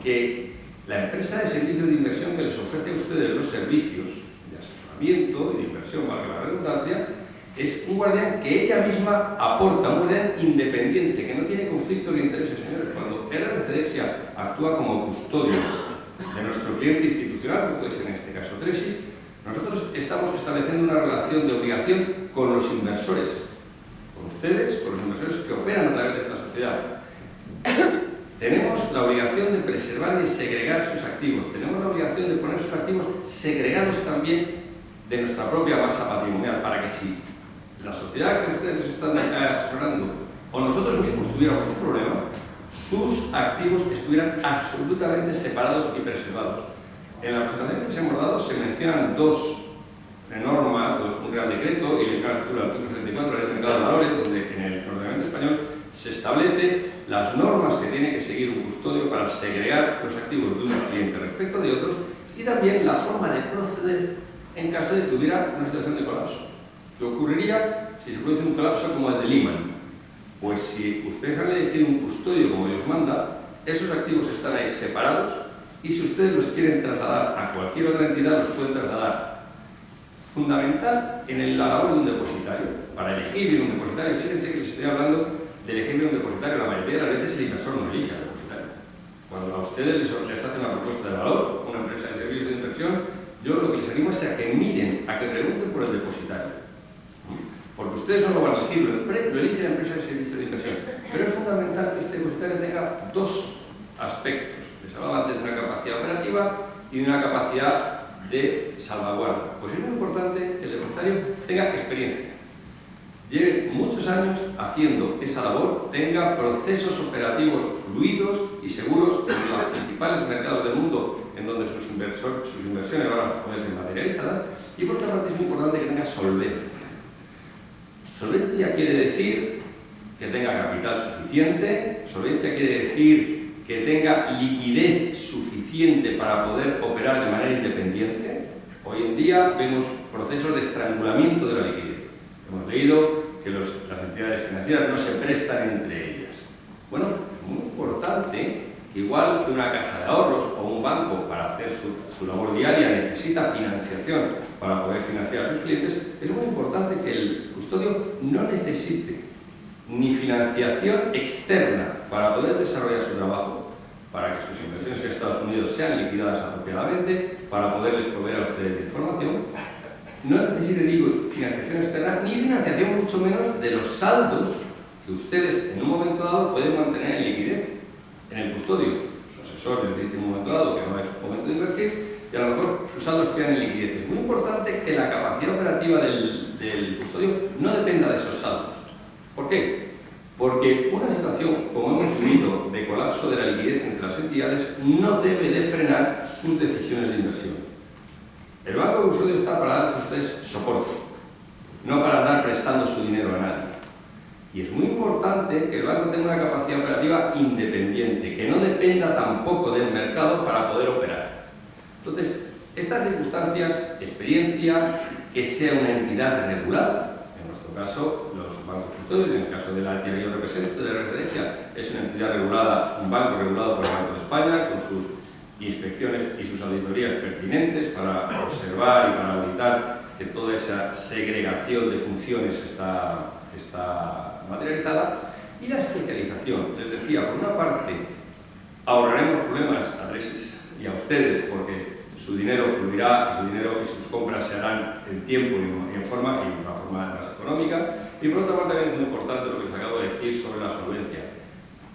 que la empresa de servicios de inversión que les ofrece a ustedes los servicios de asesoramiento y de inversión, valga la redundancia, es un guardián que ella misma aporta, un guardián independiente, que no tiene conflictos de intereses, señores. Cuando RBC Dexia actúa como custodio de nuestro cliente institucional, que puede ser en este caso Tresis, nosotros estamos estableciendo una relación de obligación con los inversores, con ustedes, con los inversores que operan a través de esta sociedad. Tenemos la obligación de preservar y segregar sus activos, tenemos la obligación de poner sus activos segregados también de nuestra propia masa patrimonial, para que si la sociedad que ustedes están asesorando o nosotros mismos tuviéramos un problema, sus activos estuvieran absolutamente separados y preservados. En la presentación que les hemos dado se mencionan dos normas, un Real Decreto y el artículo 74 del Mercado de Valores, donde en el ordenamiento español se establece las normas que tiene que seguir un custodio para segregar los activos de unos clientes respecto de otros y también la forma de proceder en caso de que hubiera una situación de colapso. ¿Qué ocurriría si se produce un colapso como el de Lehman? Pues si ustedes han elegido un custodio como Dios manda, esos activos están ahí separados y si ustedes los quieren trasladar a cualquier otra entidad, los pueden trasladar. Fundamental en la labor de un depositario, para elegir bien un depositario. Fíjense que les estoy hablando de elegir bien un depositario, la mayoría de las veces el inversor no elige al depositario. Cuando a ustedes les hacen una propuesta de valor, una empresa de servicios de inversión, yo lo que les animo es a que miren, a que pregunten por el depositario. Porque ustedes no lo van a elegir, lo elige la empresa de servicios de inversión. Pero es fundamental que este depositario tenga dos aspectos. Les hablaba antes de una capacidad operativa y de una capacidad de salvaguarda. Pues es muy importante que el depositario tenga experiencia, lleve muchos años haciendo esa labor, tenga procesos operativos fluidos y seguros en los principales mercados del mundo en donde sus inversiones van a poderse materializadas, y por otra parte es muy importante que tenga solvencia. Solvencia quiere decir que tenga capital suficiente, solvencia quiere decir que tenga liquidez suficiente para poder operar de manera independiente. Hoy en día vemos procesos de estrangulamiento de la liquidez. Hemos leído que las entidades financieras no se prestan entre ellas. Bueno, es muy importante que igual que una caja de ahorros o un banco para hacer su labor diaria necesita financiación para poder financiar a sus clientes, es muy importante que el custodio no necesite ni financiación externa para poder desarrollar su trabajo, para que sus inversiones en Estados Unidos sean liquidadas apropiadamente, para poderles proveer a ustedes de información. No necesite, digo, financiación externa, ni financiación mucho menos de los saldos que ustedes en un momento dado pueden mantener en liquidez en el custodio. Sus asesores les dicen en un momento dado que no es momento de invertir y a lo mejor sus saldos quedan en liquidez. Es muy importante que la capacidad operativa del custodio no dependa de esos saldos. ¿Por qué? Porque una situación, como hemos vivido, de colapso de la liquidez entre las entidades, no debe de frenar sus decisiones de inversión. El banco de custodio está para darles a ustedes soporte, no para andar prestando su dinero a nadie. Y es muy importante que el banco tenga una capacidad operativa independiente, que no dependa tampoco del mercado para poder operar. Entonces, estas circunstancias, experiencia, que sea una entidad regulada, en nuestro caso, los bancos custodios, en el caso de la entidad que yo represento, de la referencia, es una entidad regulada, un banco regulado por el Banco de España, con sus inspecciones y sus auditorías pertinentes para observar y para auditar que toda esa segregación de funciones está materializada. Y la especialización, les decía, por una parte ahorraremos problemas a Tresis y a ustedes porque su dinero fluirá y su dinero y sus compras se harán en tiempo y en forma y de una forma más económica, y por otra parte también es muy importante lo que les acabo de decir sobre la solvencia.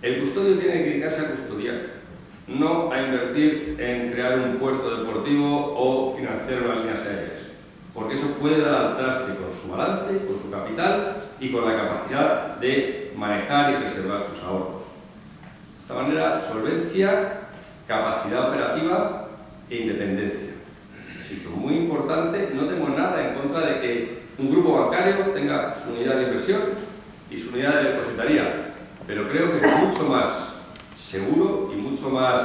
El custodio tiene que dedicarse a custodiar, no a invertir en crear un puerto deportivo o financiar unas líneas aéreas, porque eso puede dar al traste con su balance, con su capital y con la capacidad de manejar y preservar sus ahorros. De esta manera, solvencia, capacidad operativa e independencia. Insisto, muy importante, no tengo nada en contra de que un grupo bancario tenga su unidad de inversión y su unidad de depositaría, pero creo que es mucho más seguro y mucho más,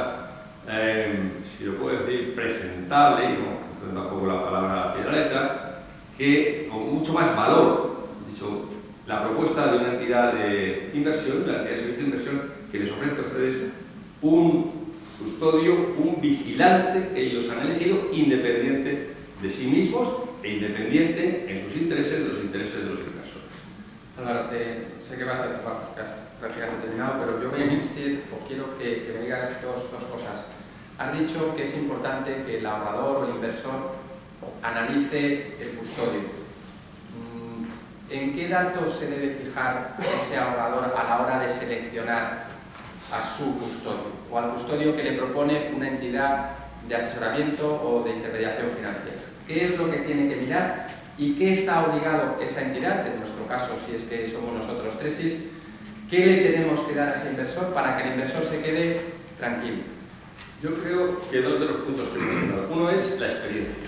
si lo puedo decir, presentable, y no tampoco la palabra a pie de la letra, que con mucho más valor, dicho, la propuesta de una entidad de inversión, una entidad de servicio de inversión, que les ofrezca a ustedes un custodio, un vigilante que ellos han elegido, independiente de sí mismos e independiente en sus intereses de los intereses de los inversores. Álvaro, sé que vas a vamos, que has prácticamente terminado, pero yo voy a insistir o quiero que me digas dos cosas. Has dicho que es importante que el ahorrador o el inversor analice el custodio. ¿En qué datos se debe fijar ese ahorrador a la hora de seleccionar a su custodio o al custodio que le propone una entidad de asesoramiento o de intermediación financiera? ¿Qué es lo que tiene que mirar y qué está obligado esa entidad, en nuestro caso si es que somos nosotros Tresis, qué le tenemos que dar a ese inversor para que el inversor se quede tranquilo? Yo creo que dos de los puntos que he mencionado. Uno es la experiencia.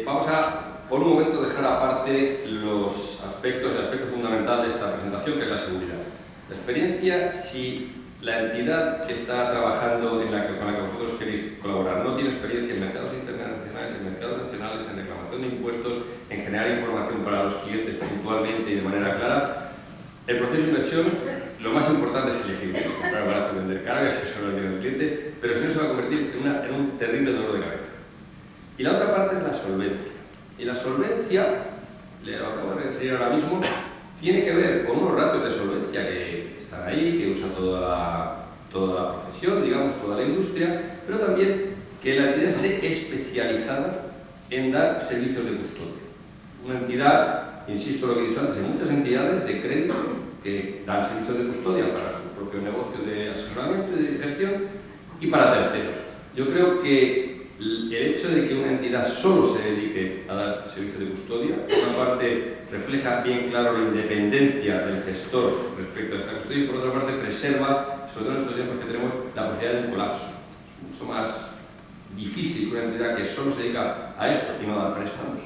Vamos a, por un momento, dejar aparte los aspectos, el aspecto fundamental de esta presentación, que es la seguridad. La experiencia, si la entidad que está trabajando con la que vosotros queréis colaborar no tiene experiencia en mercados internacionales, en mercados nacionales, en reclamación de impuestos, en generar información para los clientes puntualmente y de manera clara, el proceso de inversión, lo más importante es elegir, comprar barato, vender caro y asesorar bien al cliente, pero si no se va a convertir en un terrible dolor de cabeza. Y la otra parte es la solvencia. Y la solvencia, le acabo de referir ahora mismo, tiene que ver con unos ratios de solvencia que están ahí, que usa toda toda la profesión, digamos, toda la industria, pero también que la entidad esté especializada en dar servicios de custodia. Una entidad, insisto lo que he dicho antes, hay muchas entidades de crédito que dan servicios de custodia para su propio negocio de asesoramiento y de gestión y para terceros. Yo creo que el hecho de que una entidad solo se dedique a dar servicios de custodia, por una parte refleja bien claro la independencia del gestor respecto a esta custodia y por otra parte preserva, sobre todo en estos tiempos que tenemos, la posibilidad de un colapso. Es mucho más difícil que una entidad que solo se dedica a esto y no a dar préstamos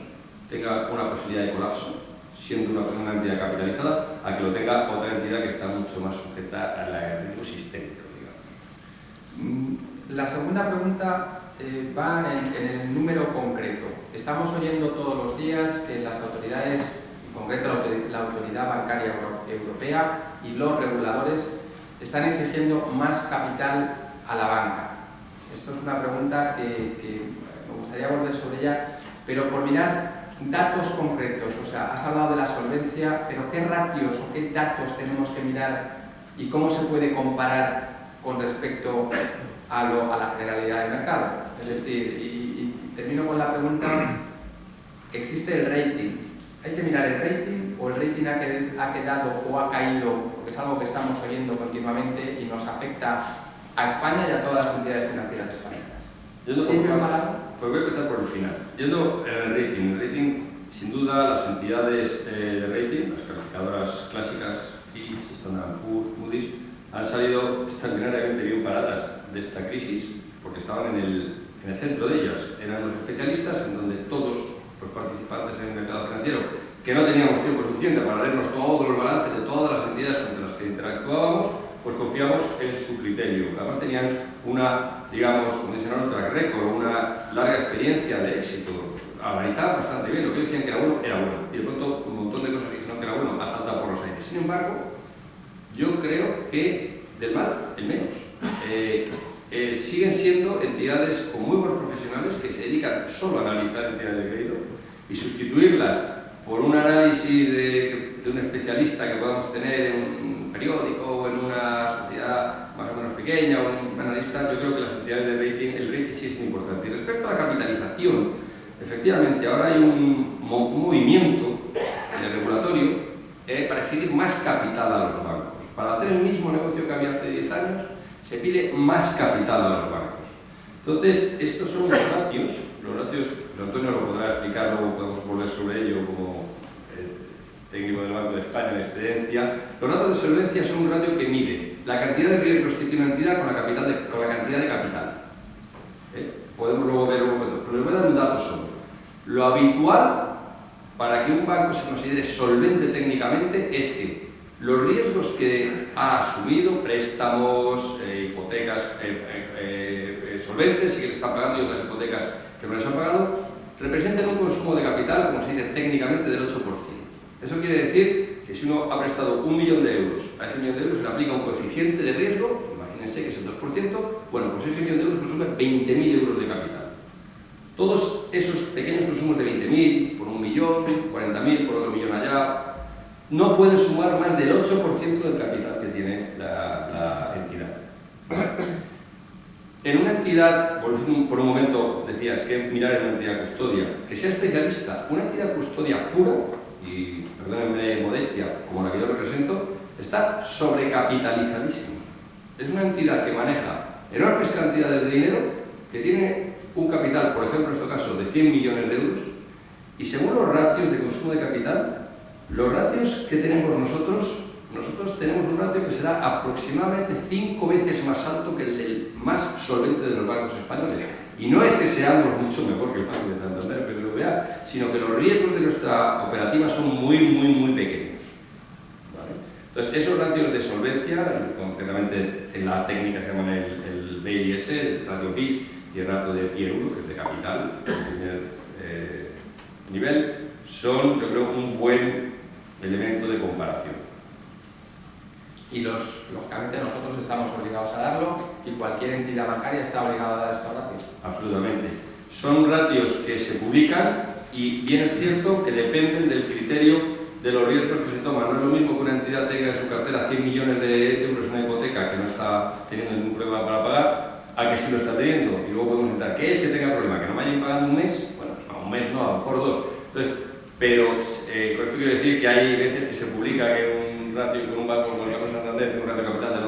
tenga una posibilidad de colapso, siendo una entidad capitalizada, a que lo tenga otra entidad que está mucho más sujeta al riesgo sistémico, digamos. La segunda pregunta va en el número concreto. Estamos oyendo todos los días que las autoridades, en concreto la Autoridad Bancaria Europea y los reguladores, están exigiendo más capital a la banca. Esto es una pregunta que me gustaría volver sobre ella, pero por mirar datos concretos. O sea, has hablado de la solvencia, pero ¿qué ratios o qué datos tenemos que mirar y cómo se puede comparar con respecto a la generalidad del mercado? Es decir, y termino con la pregunta, ¿existe el rating? ¿Hay que mirar el rating o el rating ha quedado o ha caído? Porque es algo que estamos oyendo continuamente y nos afecta a España y a todas las entidades financieras españolas. ¿Sirve para algo? Pues voy a empezar por el final. Yendo en el rating, sin duda las entidades de rating, las calificadoras clásicas, Fitch, Standard & Poor's, Moody's, han salido extraordinariamente bien paradas de esta crisis porque estaban en el centro de ellas. Eran los especialistas en donde todos los participantes en el mercado financiero, que no teníamos tiempo suficiente para leernos todos los balances de todas las entidades con las que interactuábamos, pues confiamos en su criterio. Además tenían una, digamos, como dicen ahora, un track record, una larga experiencia de éxito. Analizaban bastante bien, lo que decían que era bueno, y de pronto un montón de cosas que dijeron que era bueno ha saltado por los aires. Sin embargo, yo creo que del mal, el menos. Siguen siendo entidades con muy buenos profesionales que se dedican solo a analizar entidades de crédito y sustituirlas por un análisis de un especialista que podamos tener en un periódico o en una sociedad más o menos pequeña o un analista. Yo creo que las entidades de rating, el rating sí es importante. Y respecto a la capitalización, efectivamente ahora hay un movimiento regulatorio para exigir más capital a los bancos. Para hacer el mismo negocio que había hace 10 años, se pide más capital a los bancos. Entonces, estos son los ratios, José Antonio lo podrá explicar, luego podemos volver sobre ello como técnico del Banco de España en excedencia. Los ratios de solvencia son un ratio que mide la cantidad de riesgos que tiene una entidad con la cantidad de capital. Podemos luego ver un momento, pero les voy a dar un dato solo. Lo habitual para que un banco se considere solvente técnicamente es que los riesgos que ha asumido, préstamos, hipotecas solventes y que le están pagando y otras hipotecas que no les han pagado, representan un consumo de capital, como se dice técnicamente, del 8%. Eso quiere decir que si uno ha prestado 1 millón de euros, a ese millón de euros se le aplica un coeficiente de riesgo, imagínense que es el 2%, bueno, pues ese millón de euros consume 20.000 euros de capital. Todos esos pequeños consumos de 20.000 por 1 millón, 40.000 por otro millón allá, no pueden sumar más del 8% del capital que tiene la entidad. En una entidad, por un momento decías que mirar en una entidad custodia, que sea especialista, una entidad custodia pura, y perdónenme modestia, como la que yo represento, está sobrecapitalizadísima. Es una entidad que maneja enormes cantidades de dinero, que tiene un capital, por ejemplo en este caso, de 100 millones de euros, y según los ratios de consumo de capital, los ratios que tenemos nosotros tenemos un ratio que será aproximadamente 5 veces más alto que el del más solvente de los bancos españoles. Y no es que seamos mucho mejor que el Banco de Santander, que lo vea, sino que los riesgos de nuestra operativa son muy pequeños. ¿Vale? Entonces, esos ratios de solvencia, concretamente en la técnica se llaman el BIS, el ratio BIS y el ratio de Tier 1, que es de capital, el primer nivel, son, yo creo, un buen elemento de comparación. Y lógicamente nosotros estamos obligados a darlo y cualquier entidad bancaria está obligada a dar estos ratios. Absolutamente. Son ratios que se publican y bien es cierto que dependen del criterio de los riesgos que se toman. No es lo mismo que una entidad tenga en su cartera 100 millones de euros en una hipoteca que no está está teniendo ningún problema para pagar, a que sí lo está teniendo. Y luego podemos entrar, ¿qué es que tenga problema? ¿Que no vayan pagando un mes? Bueno, pues no, un mes no, a lo mejor 2. Entonces, pero con esto quiero decir que hay veces que se publica que un ratio con un banco como el Banco Santander tiene un ratio de capital del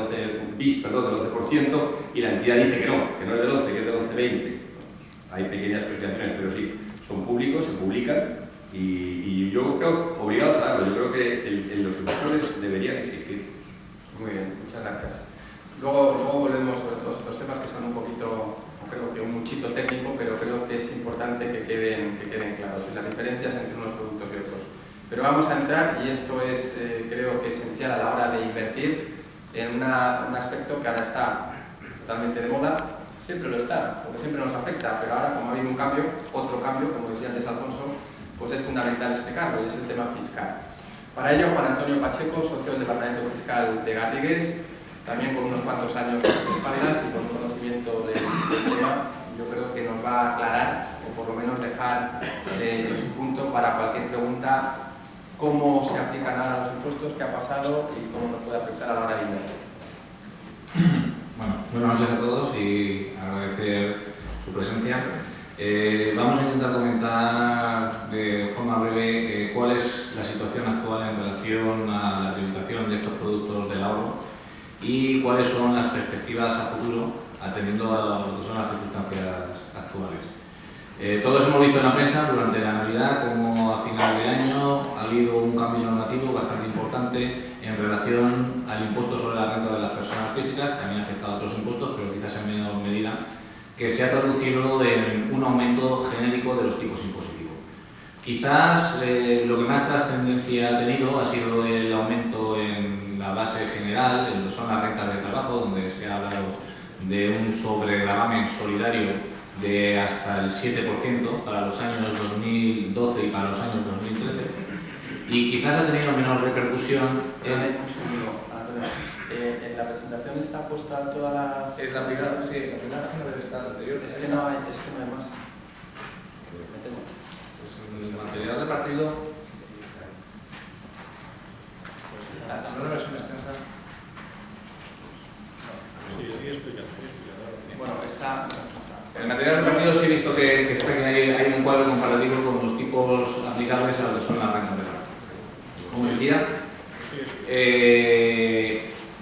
11% y la entidad dice que no es del 11, que es del 11,20. Hay pequeñas presentaciones, pero sí, son públicos, se publican y yo creo obligados a darlo. Yo creo que los inversores deberían exigir. Muy bien, muchas gracias. Luego volvemos sobre todos estos temas que son un poquito, no creo que un muchito técnico, pero creo que es importante que queden claros las diferencias entre unos productos y otros. Pero vamos a entrar, y esto es creo que esencial a la hora de invertir, en un aspecto que ahora está totalmente de moda. Siempre lo está, porque siempre nos afecta, pero ahora como ha habido un cambio, otro cambio, como decía antes Alfonso, pues es fundamental explicarlo, y es el tema fiscal. Para ello, Juan Antonio Pacheco, socio del Departamento Fiscal de Garrigues, también con unos cuantos años a sus espaldas y con un conocimiento del tema, yo creo que nos va a aclarar, o por lo menos dejar su punto para cualquier pregunta, cómo se aplican ahora los impuestos, qué ha pasado y cómo nos puede afectar a la hora de invertir. Bueno, buenas noches a todos y agradecer su presencia. Vamos a intentar comentar de forma breve cuál es la situación actual en relación a la tributación de estos productos del ahorro y cuáles son las perspectivas a futuro atendiendo a lo que son las circunstancias actuales. Todos hemos visto en la prensa durante la Navidad como a final de año ha habido un cambio normativo bastante importante en relación al impuesto sobre la renta de las personas físicas, también ha afectado a otros impuestos, pero quizás en menor medida, que se ha traducido en un aumento genérico de los tipos impositivos. Quizás lo que más trascendencia ha tenido ha sido el aumento en la base general, en lo que son las rentas de trabajo, donde se ha hablado de un sobregravamen solidario de hasta el 7% para los años 2012 y para los años 2013, y quizás ha tenido menor repercusión en... Un segundo, Antonio. En la presentación está puesta todas las... Es la primera, sí, la primera página debe estar anterior. Es que no hay más. Me temo. Pues el material de partido... ¿No la versión extensa? Bueno, está... En el material del partido sí he visto que hay un cuadro comparativo con los tipos aplicables a lo que son las rentas de trabajo. Como decía,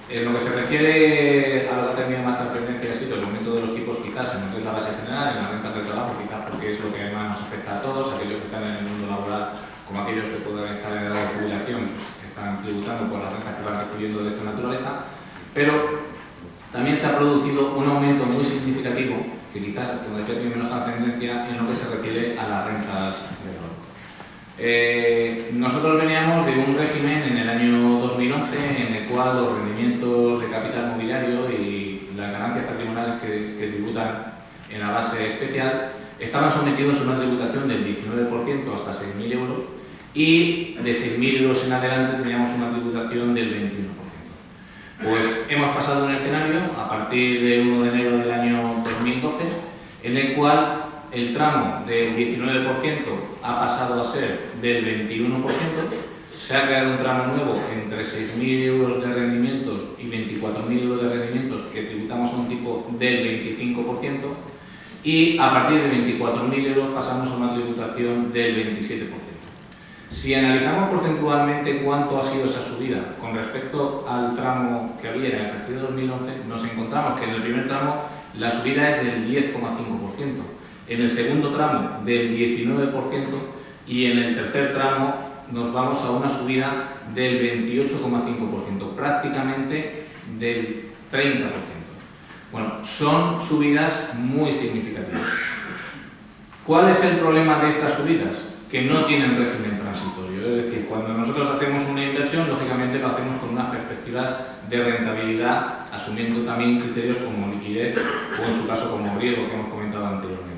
en lo que se refiere a lo que ha tenido más trascendencia ha sido el aumento de los tipos quizás en lo que es la base general, en las rentas de trabajo, quizás porque es lo que más nos afecta a todos, aquellos que están en el mundo laboral como aquellos que puedan estar en edad de jubilación, están tributando por las rentas que van recibiendo de esta naturaleza, pero también se ha producido un aumento muy significativo, que quizás, como decía, tiene menos trascendencia en lo que se refiere a las rentas de valor. Nosotros veníamos de un régimen en el año 2011 en el cual los rendimientos de capital mobiliario y las ganancias patrimoniales que tributan en la base especial estaban sometidos a una tributación del 19% hasta 6.000 euros y de 6.000 euros en adelante teníamos una tributación del 21%. Pues hemos pasado un escenario a partir del 1 de enero del año 2012 en el cual el tramo del 19% ha pasado a ser del 21%, se ha creado un tramo nuevo entre 6.000 euros de rendimientos y 24.000 euros de rendimientos que tributamos a un tipo del 25% y a partir de 24.000 euros pasamos a una tributación del 27%. Si analizamos porcentualmente cuánto ha sido esa subida con respecto al tramo que había en el ejercicio 2011, nos encontramos que en el primer tramo la subida es del 10,5%, en el segundo tramo del 19% y en el tercer tramo nos vamos a una subida del 28,5%, prácticamente del 30%. Bueno, son subidas muy significativas. ¿Cuál es el problema de estas subidas? Que no tienen régimen transitorio. Es decir, cuando nosotros hacemos una inversión, lógicamente lo hacemos con una perspectiva de rentabilidad, asumiendo también criterios como liquidez o en su caso como riesgo que hemos comentado anteriormente.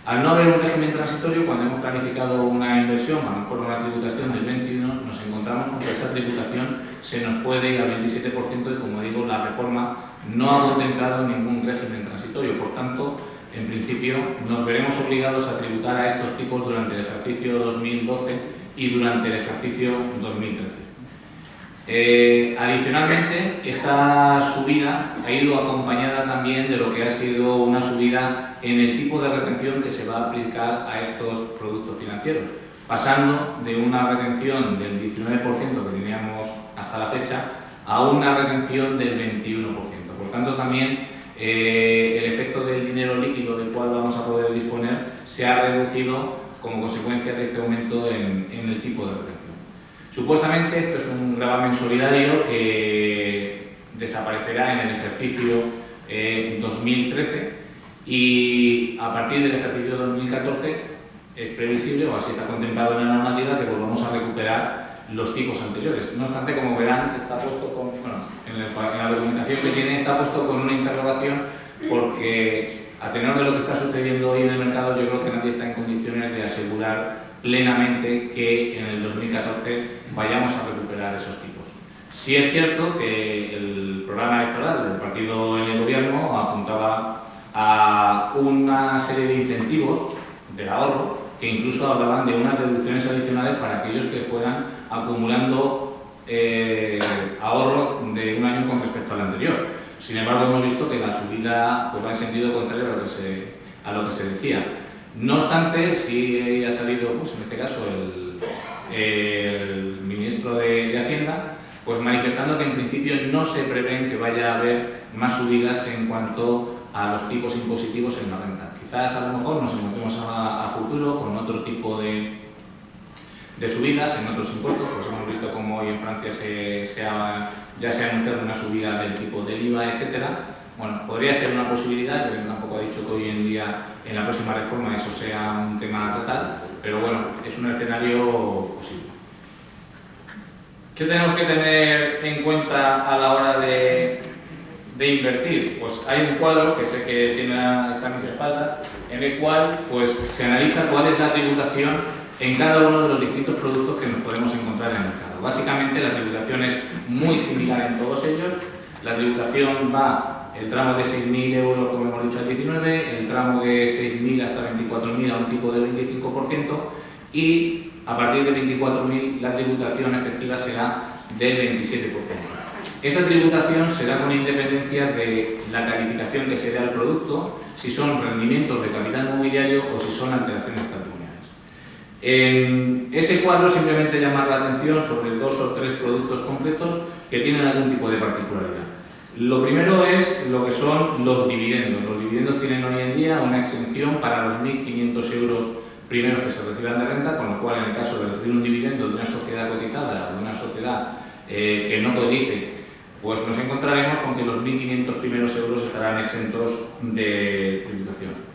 Al no haber un régimen transitorio, cuando hemos planificado una inversión, a lo mejor una tributación del 21%, nos encontramos con que esa tributación se nos puede ir al 27% y, como digo, la reforma no ha contemplado ningún régimen transitorio. Por tanto, en principio, nos veremos obligados a tributar a estos tipos durante el ejercicio 2012 y durante el ejercicio 2013. Adicionalmente, esta subida ha ido acompañada también de lo que ha sido una subida en el tipo de retención que se va a aplicar a estos productos financieros, pasando de una retención del 19% que teníamos hasta la fecha a una retención del 21%. Por tanto, también el efecto del dinero líquido del cual vamos a poder disponer se ha reducido como consecuencia de este aumento en el tipo de retención. Supuestamente esto es un gravamen solidario que desaparecerá en el ejercicio 2013 y a partir del ejercicio 2014 es previsible, o así está contemplado en la normativa, que volvamos a recuperar los tipos anteriores. No obstante, como verán, está puesto con, en la documentación que tiene está puesto con una interrogación, porque a tenor de lo que está sucediendo hoy en el mercado, yo creo que nadie está en condiciones de asegurar plenamente que en el 2014 vayamos a recuperar esos tipos. Sí es cierto que el programa electoral del partido en el gobierno apuntaba a una serie de incentivos del ahorro que incluso hablaban de unas reducciones adicionales para aquellos que fueran acumulando ahorro de un año con respecto al anterior. Sin embargo, hemos visto que la subida pues, va en sentido contrario a lo que se decía. No obstante, sí ha salido, pues, en este caso, el ministro de Hacienda, pues manifestando que en principio no se prevén que vaya a haber más subidas en cuanto a los tipos impositivos en la renta. Quizás a lo mejor nos encontremos a futuro con otro tipo de subidas en otros impuestos, pues hemos visto como hoy en Francia ya se ha anunciado una subida del tipo del IVA, etcétera. Bueno, podría ser una posibilidad, yo tampoco he dicho que hoy en día en la próxima reforma eso sea un tema total, pero bueno, es un escenario posible. ¿Qué tenemos que tener en cuenta a la hora de invertir? Pues hay un cuadro que sé que está en mis espaldas, en el cual pues, se analiza cuál es la tributación en cada uno de los distintos productos que nos podemos encontrar en el mercado. Básicamente la tributación es muy similar en todos ellos. La tributación va el tramo de 6.000 euros, como hemos dicho, al 19%, el tramo de 6.000 hasta 24.000 a un tipo del 25% y a partir de 24.000 la tributación efectiva será del 27%. Esa tributación será con independencia de la calificación que se dé al producto, si son rendimientos de capital mobiliario o si son alteraciones patrimoniales. En ese cuadro simplemente llamar la atención sobre 2 o 3 productos concretos que tienen algún tipo de particularidad. Lo primero es lo que son los dividendos. Los dividendos tienen hoy en día una exención para los 1.500 euros primeros que se reciban de renta, con lo cual en el caso de recibir un dividendo de una sociedad cotizada o de una sociedad que no cotice, pues nos encontraremos con que los 1.500 primeros euros estarán exentos de tributación.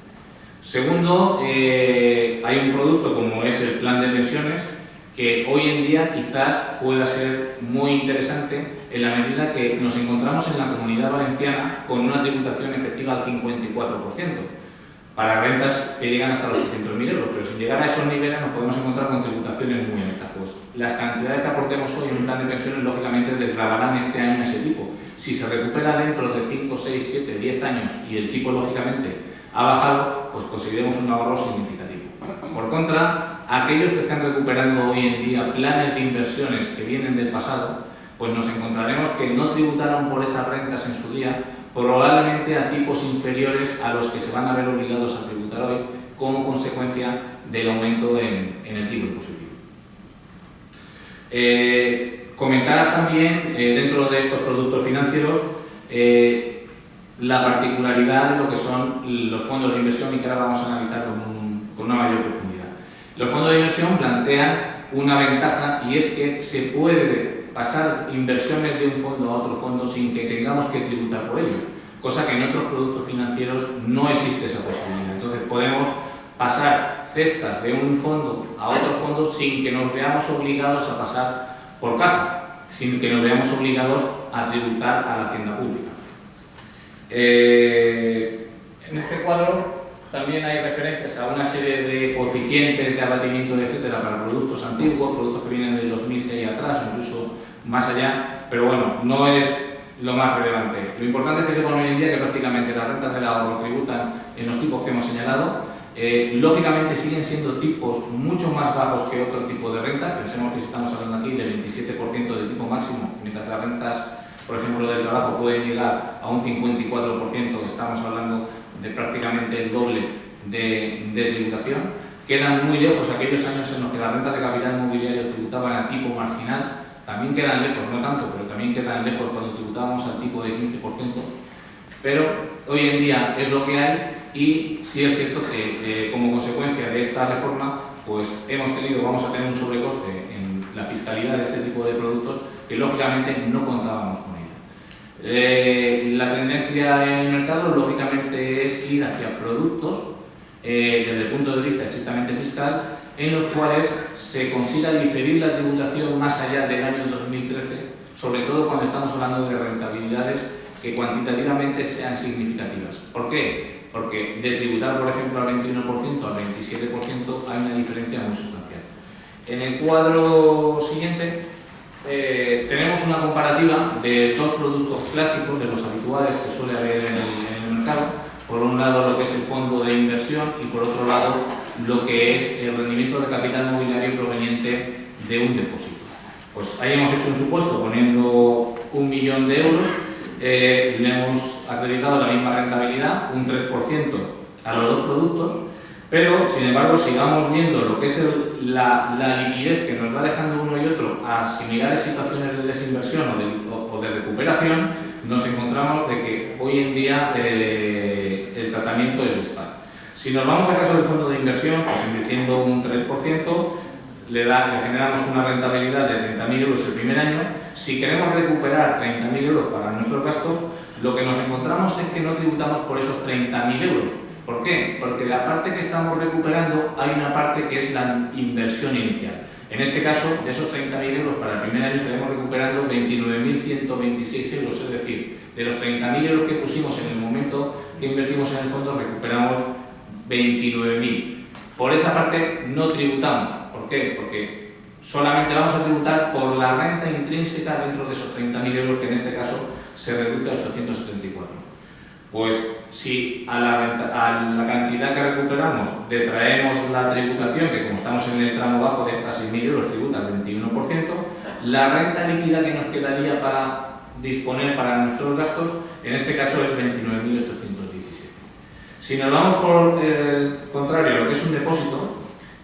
Segundo, hay un producto como es el plan de pensiones que hoy en día quizás pueda ser muy interesante en la medida que nos encontramos en la Comunidad Valenciana con una tributación efectiva al 54% para rentas que llegan hasta los 600.000 euros, pero sin llegar a esos niveles nos podemos encontrar con tributaciones muy altas. Pues las cantidades que aportemos hoy en un plan de pensiones lógicamente desgravarán este año ese tipo. Si se recupera dentro de 5, 6, 7, 10 años y el tipo lógicamente ha bajado, pues conseguiremos un ahorro significativo. Por contra, aquellos que están recuperando hoy en día planes de inversiones que vienen del pasado, pues nos encontraremos que no tributaron por esas rentas en su día, probablemente a tipos inferiores a los que se van a ver obligados a tributar hoy como consecuencia del aumento en el tipo impositivo. Comentar también dentro de estos productos financieros la particularidad de lo que son los fondos de inversión y que ahora vamos a analizar con una mayor profundidad. Los fondos de inversión plantean una ventaja y es que se puede pasar inversiones de un fondo a otro fondo sin que tengamos que tributar por ello, cosa que en otros productos financieros no existe esa posibilidad. Entonces podemos pasar cestas de un fondo a otro fondo sin que nos veamos obligados a pasar por caja, sin que nos veamos obligados a tributar a la hacienda pública. En este cuadro también hay referencias a una serie de coeficientes de abatimiento, etcétera, para productos antiguos, productos que vienen del 2006 atrás o incluso más allá, pero bueno, no es lo más relevante. Lo importante es que sepan hoy en día que prácticamente las rentas del ahorro tributan en los tipos que hemos señalado. Lógicamente siguen siendo tipos mucho más bajos que otro tipo de renta. Pensemos que si estamos hablando aquí del 27% del tipo máximo, mientras las rentas, por ejemplo, del trabajo pueden llegar a un 54%, estamos hablando de prácticamente el doble de tributación. Quedan muy lejos aquellos años en los que las rentas de capital mobiliario tributaban a tipo marginal. También quedan lejos, no tanto, pero también quedan lejos cuando tributábamos al tipo de 15%. Pero hoy en día es lo que hay y sí es cierto que como consecuencia de esta reforma pues vamos a tener un sobrecoste en la fiscalidad de este tipo de productos que lógicamente no contábamos con ella. La tendencia en el mercado lógicamente es ir hacia productos desde el punto de vista estrictamente fiscal en los cuales se consiga diferir la tributación más allá del año 2013, sobre todo cuando estamos hablando de rentabilidades que cuantitativamente sean significativas. ¿Por qué? Porque de tributar, por ejemplo, al 21% al 27% hay una diferencia muy sustancial. En el cuadro siguiente tenemos una comparativa de dos productos clásicos, de los habituales que suele haber en el mercado. Por un lado lo que es el fondo de inversión y por otro lado lo que es el rendimiento de capital mobiliario proveniente de un depósito. Pues ahí hemos hecho un supuesto poniendo 1 millón de euros. Le hemos acreditado la misma rentabilidad, un 3% a los dos productos, pero sin embargo, si vamos viendo lo que es la liquidez que nos va dejando uno y otro a similares situaciones de desinversión o de recuperación, nos encontramos de que hoy en día el tratamiento es dispar. Si nos vamos al caso del fondo de inversión, pues invirtiendo un 3%, le generamos una rentabilidad de 30.000 euros el primer año. Si queremos recuperar 30.000 euros para nuestros gastos, lo que nos encontramos es que no tributamos por esos 30.000 euros. ¿Por qué? Porque la parte que estamos recuperando hay una parte que es la inversión inicial. En este caso, de esos 30.000 euros para el primer año estaremos recuperando 29.126 euros, es decir, de los 30.000 euros que pusimos en el momento que invertimos en el fondo, recuperamos 29.000. Por esa parte no tributamos. ¿Por qué? Porque solamente vamos a tributar por la renta intrínseca dentro de esos 30.000 euros, que en este caso se reduce a 874. Pues si a la cantidad que recuperamos detraemos la tributación, que como estamos en el tramo bajo de estas 6.000 euros tributa el 21%, la renta líquida que nos quedaría para disponer para nuestros gastos, en este caso es 29.817. Si nos vamos por el contrario a lo que es un depósito,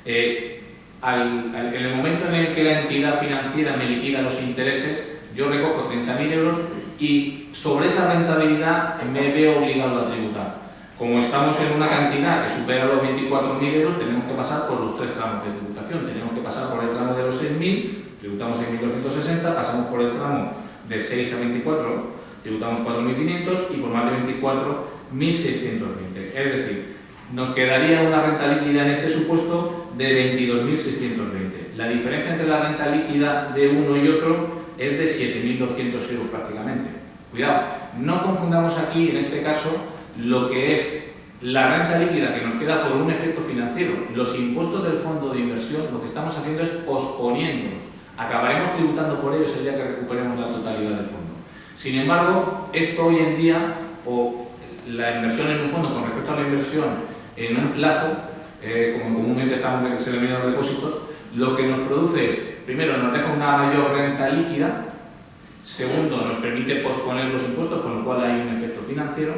en el momento en el que la entidad financiera me liquida los intereses, yo recojo 30.000 euros y sobre esa rentabilidad me veo obligado a tributar. Como estamos en una cantidad que supera los 24.000 euros, tenemos que pasar por los tres tramos de tributación. Tenemos que pasar por el tramo de los 6.000, tributamos 6.260, pasamos por el tramo de 6 a 24, tributamos 4.500 y por más de 24, 1.620. Es decir, nos quedaría una renta líquida en este supuesto de 22.620. La diferencia entre la renta líquida de uno y otro es de 7.200 euros prácticamente. Cuidado, no confundamos aquí, en este caso, lo que es la renta líquida que nos queda por un efecto financiero. Los impuestos del fondo de inversión, lo que estamos haciendo es posponiéndolos. Acabaremos tributando por ellos el día que recuperemos la totalidad del fondo. Sin embargo, esto hoy en día, o la inversión en un fondo con respecto a la inversión en un plazo, como comúnmente se denominan los depósitos, lo que nos produce es, primero, nos deja una mayor renta líquida, segundo, nos permite posponer los impuestos, con lo cual hay un efecto financiero,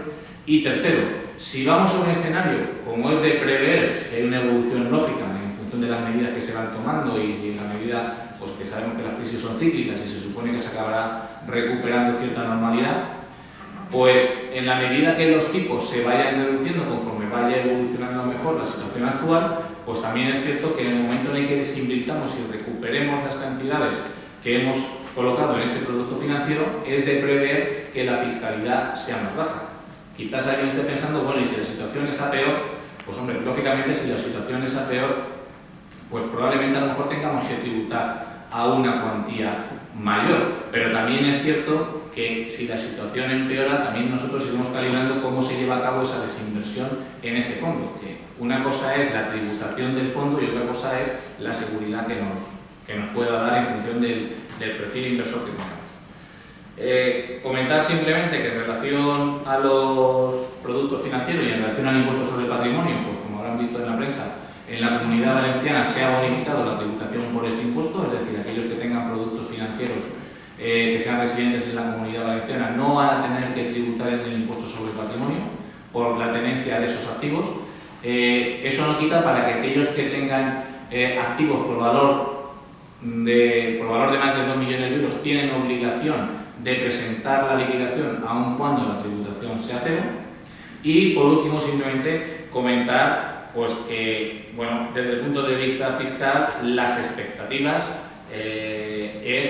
y tercero, si vamos a un escenario, como es de prever si hay una evolución lógica en función de las medidas que se van tomando y en la medida pues, que sabemos que las crisis son cíclicas y se supone que se acabará recuperando cierta normalidad, pues en la medida que los tipos se vayan reduciendo conforme vaya evolucionando mejor la situación actual, pues también es cierto que en el momento en el que desinvirtamos y recuperemos las cantidades que hemos colocado en este producto financiero, es de prever que la fiscalidad sea más baja. Quizás alguien esté pensando, bueno, y si la situación es a peor, pues hombre, lógicamente si la situación es a peor, pues probablemente a lo mejor tengamos que tributar a una cuantía mayor, pero también es cierto que si la situación empeora, también nosotros iremos calibrando cómo se lleva a cabo esa desinversión en ese fondo. Que una cosa es la tributación del fondo y otra cosa es la seguridad que nos pueda dar en función del perfil inversor que tengamos. Comentar simplemente que en relación a los productos financieros y en relación al impuesto sobre el patrimonio, pues como habrán habrán visto en la prensa, en la Comunidad Valenciana se ha bonificado la tributación por este impuesto, es decir, aquellos que tengan productos financieros que sean residentes en la Comunidad Valenciana no van a tener que tributar en el impuesto sobre el patrimonio por la tenencia de esos activos. Eso no quita para que aquellos que tengan activos por valor de más de 2 millones de euros tienen obligación de presentar la liquidación aun cuando la tributación sea cero. Y por último, simplemente comentar pues que, bueno, desde el punto de vista fiscal, las expectativas es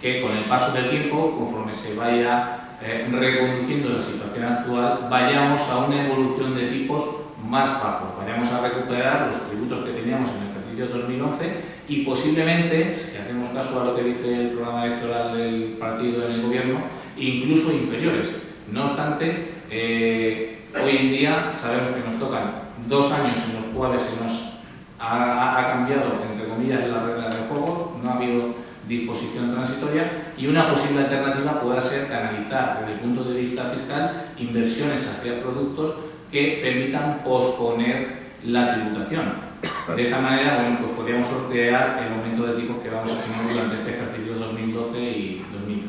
que con el paso del tiempo, conforme se vaya reconduciendo la situación actual, vayamos a una evolución de tipos más bajos, vayamos a recuperar los tributos que teníamos en el ejercicio 2011 y posiblemente, si hacemos caso a lo que dice el programa electoral del partido en el gobierno, incluso inferiores. No obstante, hoy en día sabemos que nos tocan 2 años en los cuales se nos ha cambiado, entre comillas, la regla del juego, no ha habido disposición transitoria y una posible alternativa pueda ser canalizar desde el punto de vista fiscal inversiones hacia productos que permitan posponer la tributación. De esa manera, bueno, pues podríamos sortear el aumento de tipos que vamos a tener durante este ejercicio 2012 y 2013.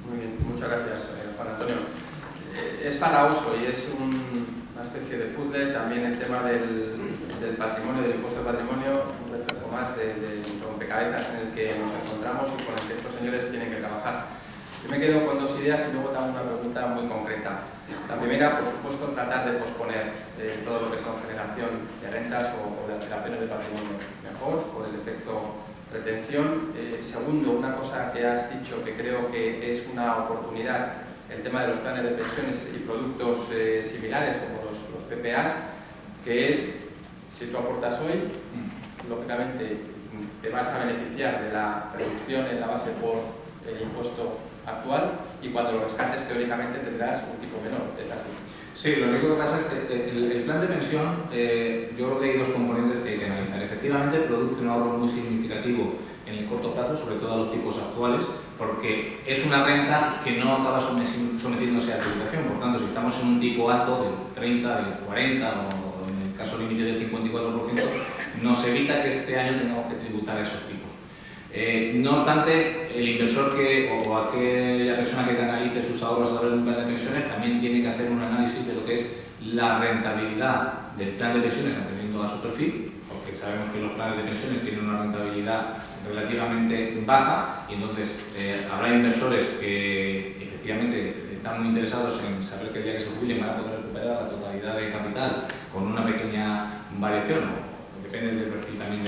Muy bien, muchas gracias, Juan Antonio. Es farragoso y es una especie de puzzle también el tema del patrimonio, del impuesto de patrimonio, un reflejo más de rompecabezas en el que nos encontramos y con el que estos señores tienen que trabajar. Yo me quedo con 2 ideas y luego también una pregunta muy concreta. La primera, por supuesto, tratar de posponer todo lo que son generación de rentas o de alteraciones de patrimonio mejor, por el efecto retención. Segundo, una cosa que has dicho que creo que es una oportunidad, el tema de los planes de pensiones y productos similares como los PPAs, que es, si tú aportas hoy, lógicamente te vas a beneficiar de la reducción en la base por el impuesto actual y cuando lo rescates teóricamente tendrás un tipo menor, ¿es así? Sí, lo único que pasa es que el plan de pensión, yo creo que hay 2 componentes que hay que analizar. Efectivamente, produce un ahorro muy significativo en el corto plazo, sobre todo a los tipos actuales, porque es una renta que no acaba sometiéndose a tributación. Por tanto, si estamos en un tipo alto del 30, del 40 o en el caso límite del 54%, nos evita que este año tengamos que tributar esos tipos. No obstante, el inversor o aquella persona que canalice sus ahorros a través de un plan de pensiones también tiene que hacer un análisis de lo que es la rentabilidad del plan de pensiones atendiendo a su perfil, porque sabemos que los planes de pensiones tienen una rentabilidad relativamente baja y entonces habrá inversores que efectivamente están muy interesados en saber que el día que se jubilen van a poder recuperar la totalidad de capital con una pequeña variación, o depende del perfil también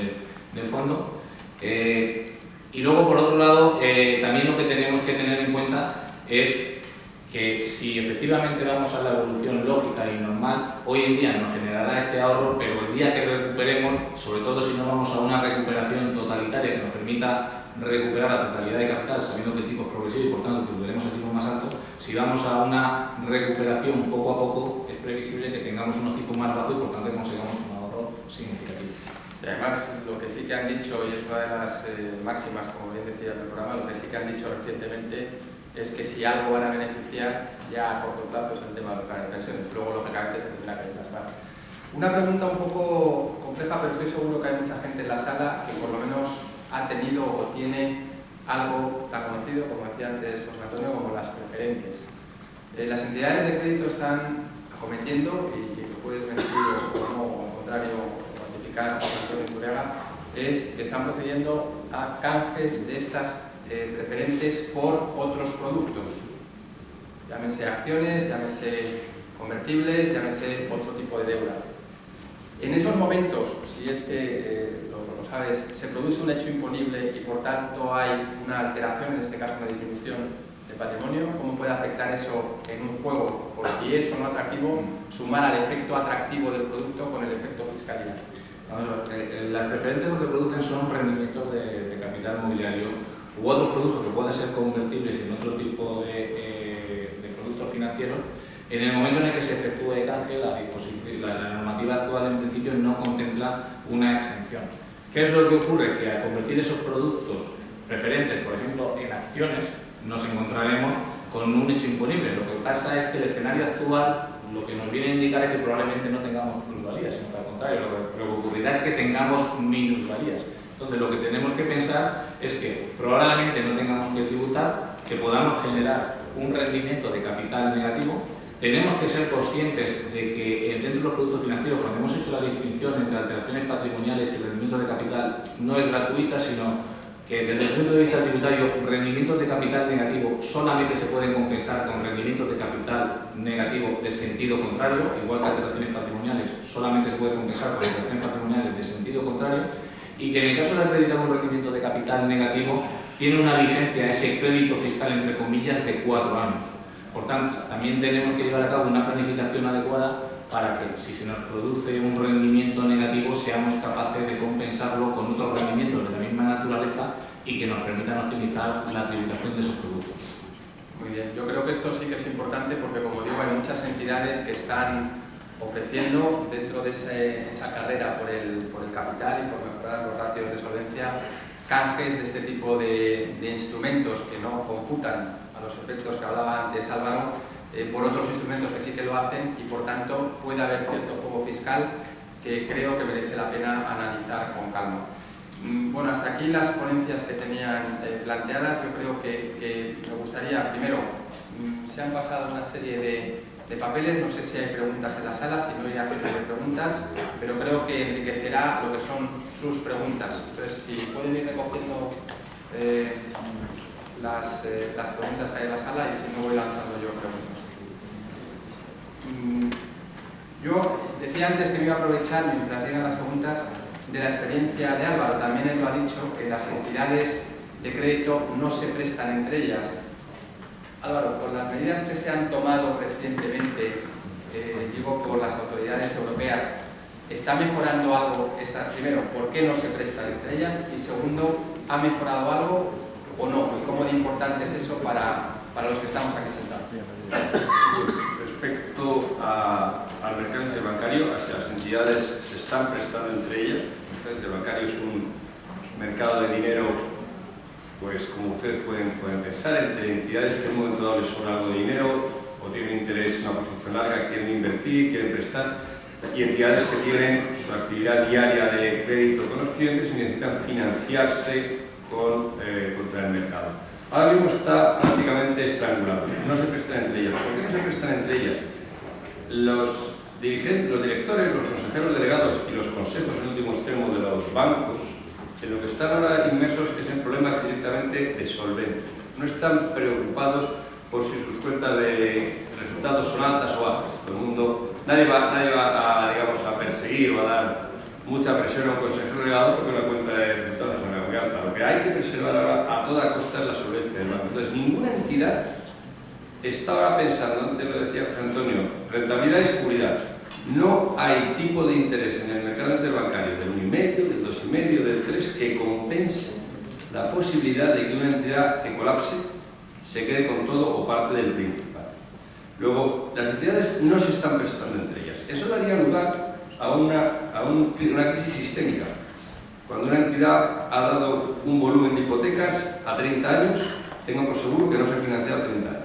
del fondo. Y luego, por otro lado, también lo que tenemos que tener en cuenta es que si efectivamente vamos a la evolución lógica y normal, hoy en día nos generará este ahorro, pero el día que recuperemos, sobre todo si no vamos a una recuperación totalitaria que nos permita recuperar la totalidad de capital, sabiendo que el tipo es progresivo y por tanto tributaremos el tipo más alto, si vamos a una recuperación poco a poco, es previsible que tengamos unos tipos más bajos y por tanto consigamos un ahorro significativo. Y además, lo que sí que han dicho, y es una de las máximas, como bien decía el programa, lo que sí que han dicho recientemente es que si algo van a beneficiar ya a corto plazo es el tema de los planes de pensiones. Luego, lógicamente, se tendrá que plasmar. Una pregunta un poco compleja, pero estoy seguro que hay mucha gente en la sala que por lo menos ha tenido o tiene algo tan conocido, como decía antes José Antonio, como las preferentes. Las entidades de crédito están acometiendo, y lo puedes mentir o no, o al contrario, José Antonio Iturriaga, es que están procediendo a canjes de estas preferentes por otros productos, llámese acciones, llámese convertibles, llámese otro tipo de deuda. En esos momentos, si es que lo sabes, se produce un hecho imponible y por tanto hay una alteración, en este caso una disminución de patrimonio, ¿cómo puede afectar eso en un juego? Por si es o no atractivo, sumar al efecto atractivo del producto con el efecto fiscalidad. Las preferentes lo que producen son rendimientos de capital mobiliario u otros productos que puedan ser convertibles en otro tipo de productos financieros. En el momento en el que se efectúe el canje, la normativa actual en principio no contempla una exención. ¿Qué es lo que ocurre? Que al convertir esos productos preferentes, por ejemplo, en acciones, nos encontraremos con un hecho imponible. Lo que pasa es que el escenario actual lo que nos viene a indicar es que probablemente no tengamos plusvalías, sino que al contrario, lo que ocurrirá es que tengamos minusvalías. Entonces, lo que tenemos que pensar es que probablemente no tengamos que tributar, que podamos generar un rendimiento de capital negativo. Tenemos que ser conscientes de que dentro de los productos financieros, cuando hemos hecho la distinción entre alteraciones patrimoniales y rendimientos de capital, no es gratuita, sino que desde el punto de vista tributario, rendimientos de capital negativo solamente se pueden compensar con rendimientos de capital negativo de sentido contrario, igual que alteraciones patrimoniales solamente se pueden compensar con alteraciones patrimoniales de sentido contrario, y que en el caso de acreditar un rendimiento de capital negativo tiene una vigencia ese crédito fiscal entre comillas de 4 años. Por tanto, también tenemos que llevar a cabo una planificación adecuada para que, si se nos produce un rendimiento negativo, seamos capaces de compensarlo con otros rendimientos de la misma naturaleza y que nos permitan optimizar la tributación de esos productos. Muy bien, yo creo que esto sí que es importante porque, como digo, hay muchas entidades que están ofreciendo dentro de esa carrera por el capital y por mejorar los ratios de solvencia canjes de este tipo de instrumentos que no computan a los efectos que hablaba antes Álvaro, por otros instrumentos que sí que lo hacen, y por tanto puede haber cierto juego fiscal que creo que merece la pena analizar con calma. Bueno, hasta aquí las ponencias que tenían planteadas. Yo creo que me gustaría, primero, se han pasado una serie de papeles, no sé si hay preguntas en la sala, si no iré haciendo preguntas, pero creo que enriquecerá lo que son sus preguntas. Entonces, si pueden ir recogiendo las preguntas que hay en la sala, y si no voy lanzando yo preguntas. Yo decía antes que me iba a aprovechar, mientras llegan las preguntas, de la experiencia de Álvaro. También él lo ha dicho, que las entidades de crédito no se prestan entre ellas. Álvaro, con las medidas que se han tomado recientemente, digo por las autoridades europeas, ¿está mejorando algo? Primero, ¿por qué no se prestan entre ellas? Y segundo, ¿ha mejorado algo o no? ¿Y cómo de importante es eso para los que estamos aquí sentados? Respecto al mercado interbancario, las entidades se están prestando entre ellas. El mercado interbancario es un mercado de dinero, pues como ustedes pueden pensar, entre entidades que en un momento dado les sobra algo de dinero o tienen interés en una posición larga, quieren invertir, quieren prestar, y entidades que tienen su actividad diaria de crédito con los clientes y necesitan financiarse contra el mercado. Ahora mismo está prácticamente estrangulado, no se prestan entre ellas. ¿Por qué no se prestan entre ellas? Los directores, los consejeros delegados y los consejos en último extremo de los bancos, en lo que están ahora inmersos es en problemas directamente de solvencia. No están preocupados por si sus cuentas de resultados son altas o bajas. Todo el mundo, nadie va a perseguir o a dar mucha presión a un consejero delegado porque una cuenta de resultados es muy alta. Lo que hay que preservar ahora a toda costa es la solvencia del banco. Entonces, ninguna entidad está ahora pensando, antes lo decía José Antonio, rentabilidad y seguridad. No hay tipo de interés en el mercado interbancario del 1,5, del 2,5, del 3 que compense la posibilidad de que una entidad que colapse se quede con todo o parte del principal. Luego, las entidades no se están prestando entre ellas. Eso daría lugar a una crisis sistémica. Cuando una entidad ha dado un volumen de hipotecas a 30 años, tengan por seguro que no se ha financiado a 30 años.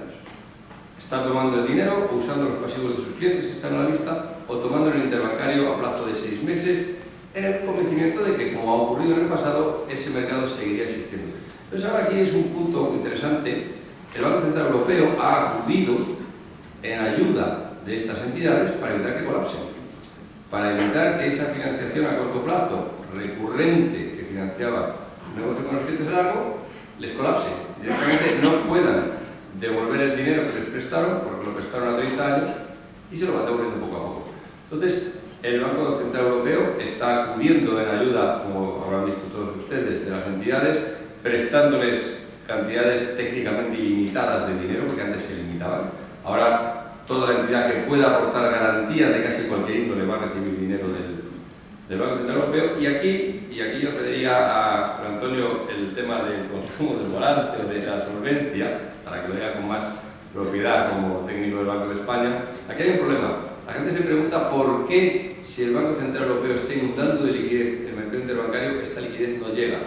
Está tomando el dinero o usando los pasivos de sus clientes que están a la vista, o tomando el interbancario a plazo de 6 meses, en el convencimiento de que, como ha ocurrido en el pasado, ese mercado seguiría existiendo. Entonces, ahora aquí es un punto interesante. El Banco Central Europeo ha acudido en ayuda de estas entidades para evitar que colapsen, para evitar que esa financiación a corto plazo recurrente que financiaba su negocio con los clientes a largo les colapse, directamente no puedan devolver el dinero que les prestaron, porque lo prestaron a 30 años, y se lo van devolviendo poco a poco. Entonces, el Banco Central Europeo está acudiendo en ayuda, como habrán visto todos ustedes, de las entidades, prestándoles cantidades técnicamente ilimitadas de dinero, porque antes se limitaban. Ahora, toda la entidad que pueda aportar garantías de casi cualquier índole va a recibir dinero del Banco Central Europeo. Y aquí yo cedería a Juan Antonio el tema del consumo, del balance o de la solvencia, para que lo diga con más propiedad como técnico del Banco de España. Aquí hay un problema. La gente se pregunta por qué, si el Banco Central Europeo está inundando de liquidez el mercado interbancario, esta liquidez no llega.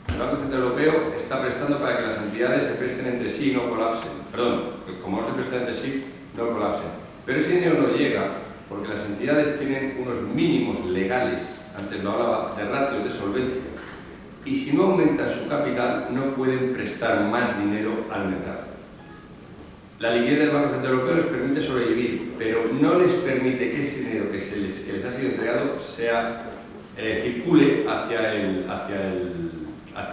El Banco Central Europeo está prestando para que las entidades se presten entre sí y no colapsen. Perdón, como no se prestan entre sí, no colapsen. Pero ese dinero no llega porque las entidades tienen unos mínimos legales, antes lo hablaba, de ratios de solvencia, y si no aumentan su capital no pueden prestar más dinero al mercado. La liquidez del Banco Central Europeo les permite sobrevivir, pero no les permite que ese dinero que les ha sido entregado circule hacia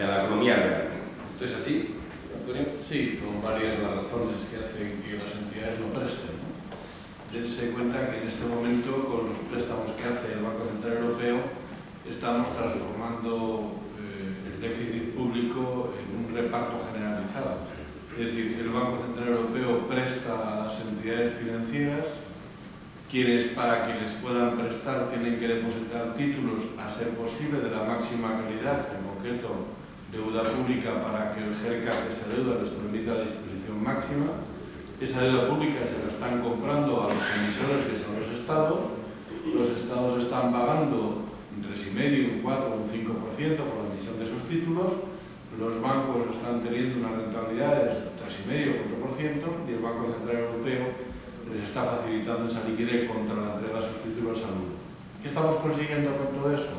la economía real. ¿Esto es así, Antonio? Sí, son varias las razones que hacen que las entidades no presten, ¿no? Dense cuenta que en este momento, con los préstamos que hace el Banco Central Europeo, estamos transformando el déficit público en un reparto generalizado. Es decir, el Banco Central Europeo presta a las entidades financieras, quienes para que les puedan prestar tienen que depositar títulos a ser posible de la máxima calidad, en concreto deuda pública, para que el GERCA que se deuda les permita la disposición máxima. Esa deuda pública se la están comprando a los emisores, que son los estados están pagando un 3,5%, un 4%, un 5% por la emisión de esos títulos. Los bancos están teniendo una rentabilidad de 3,5% o 4% y el Banco Central Europeo les está facilitando esa liquidez contra la entrega de sus títulos al euro. ¿Qué estamos consiguiendo con todo eso?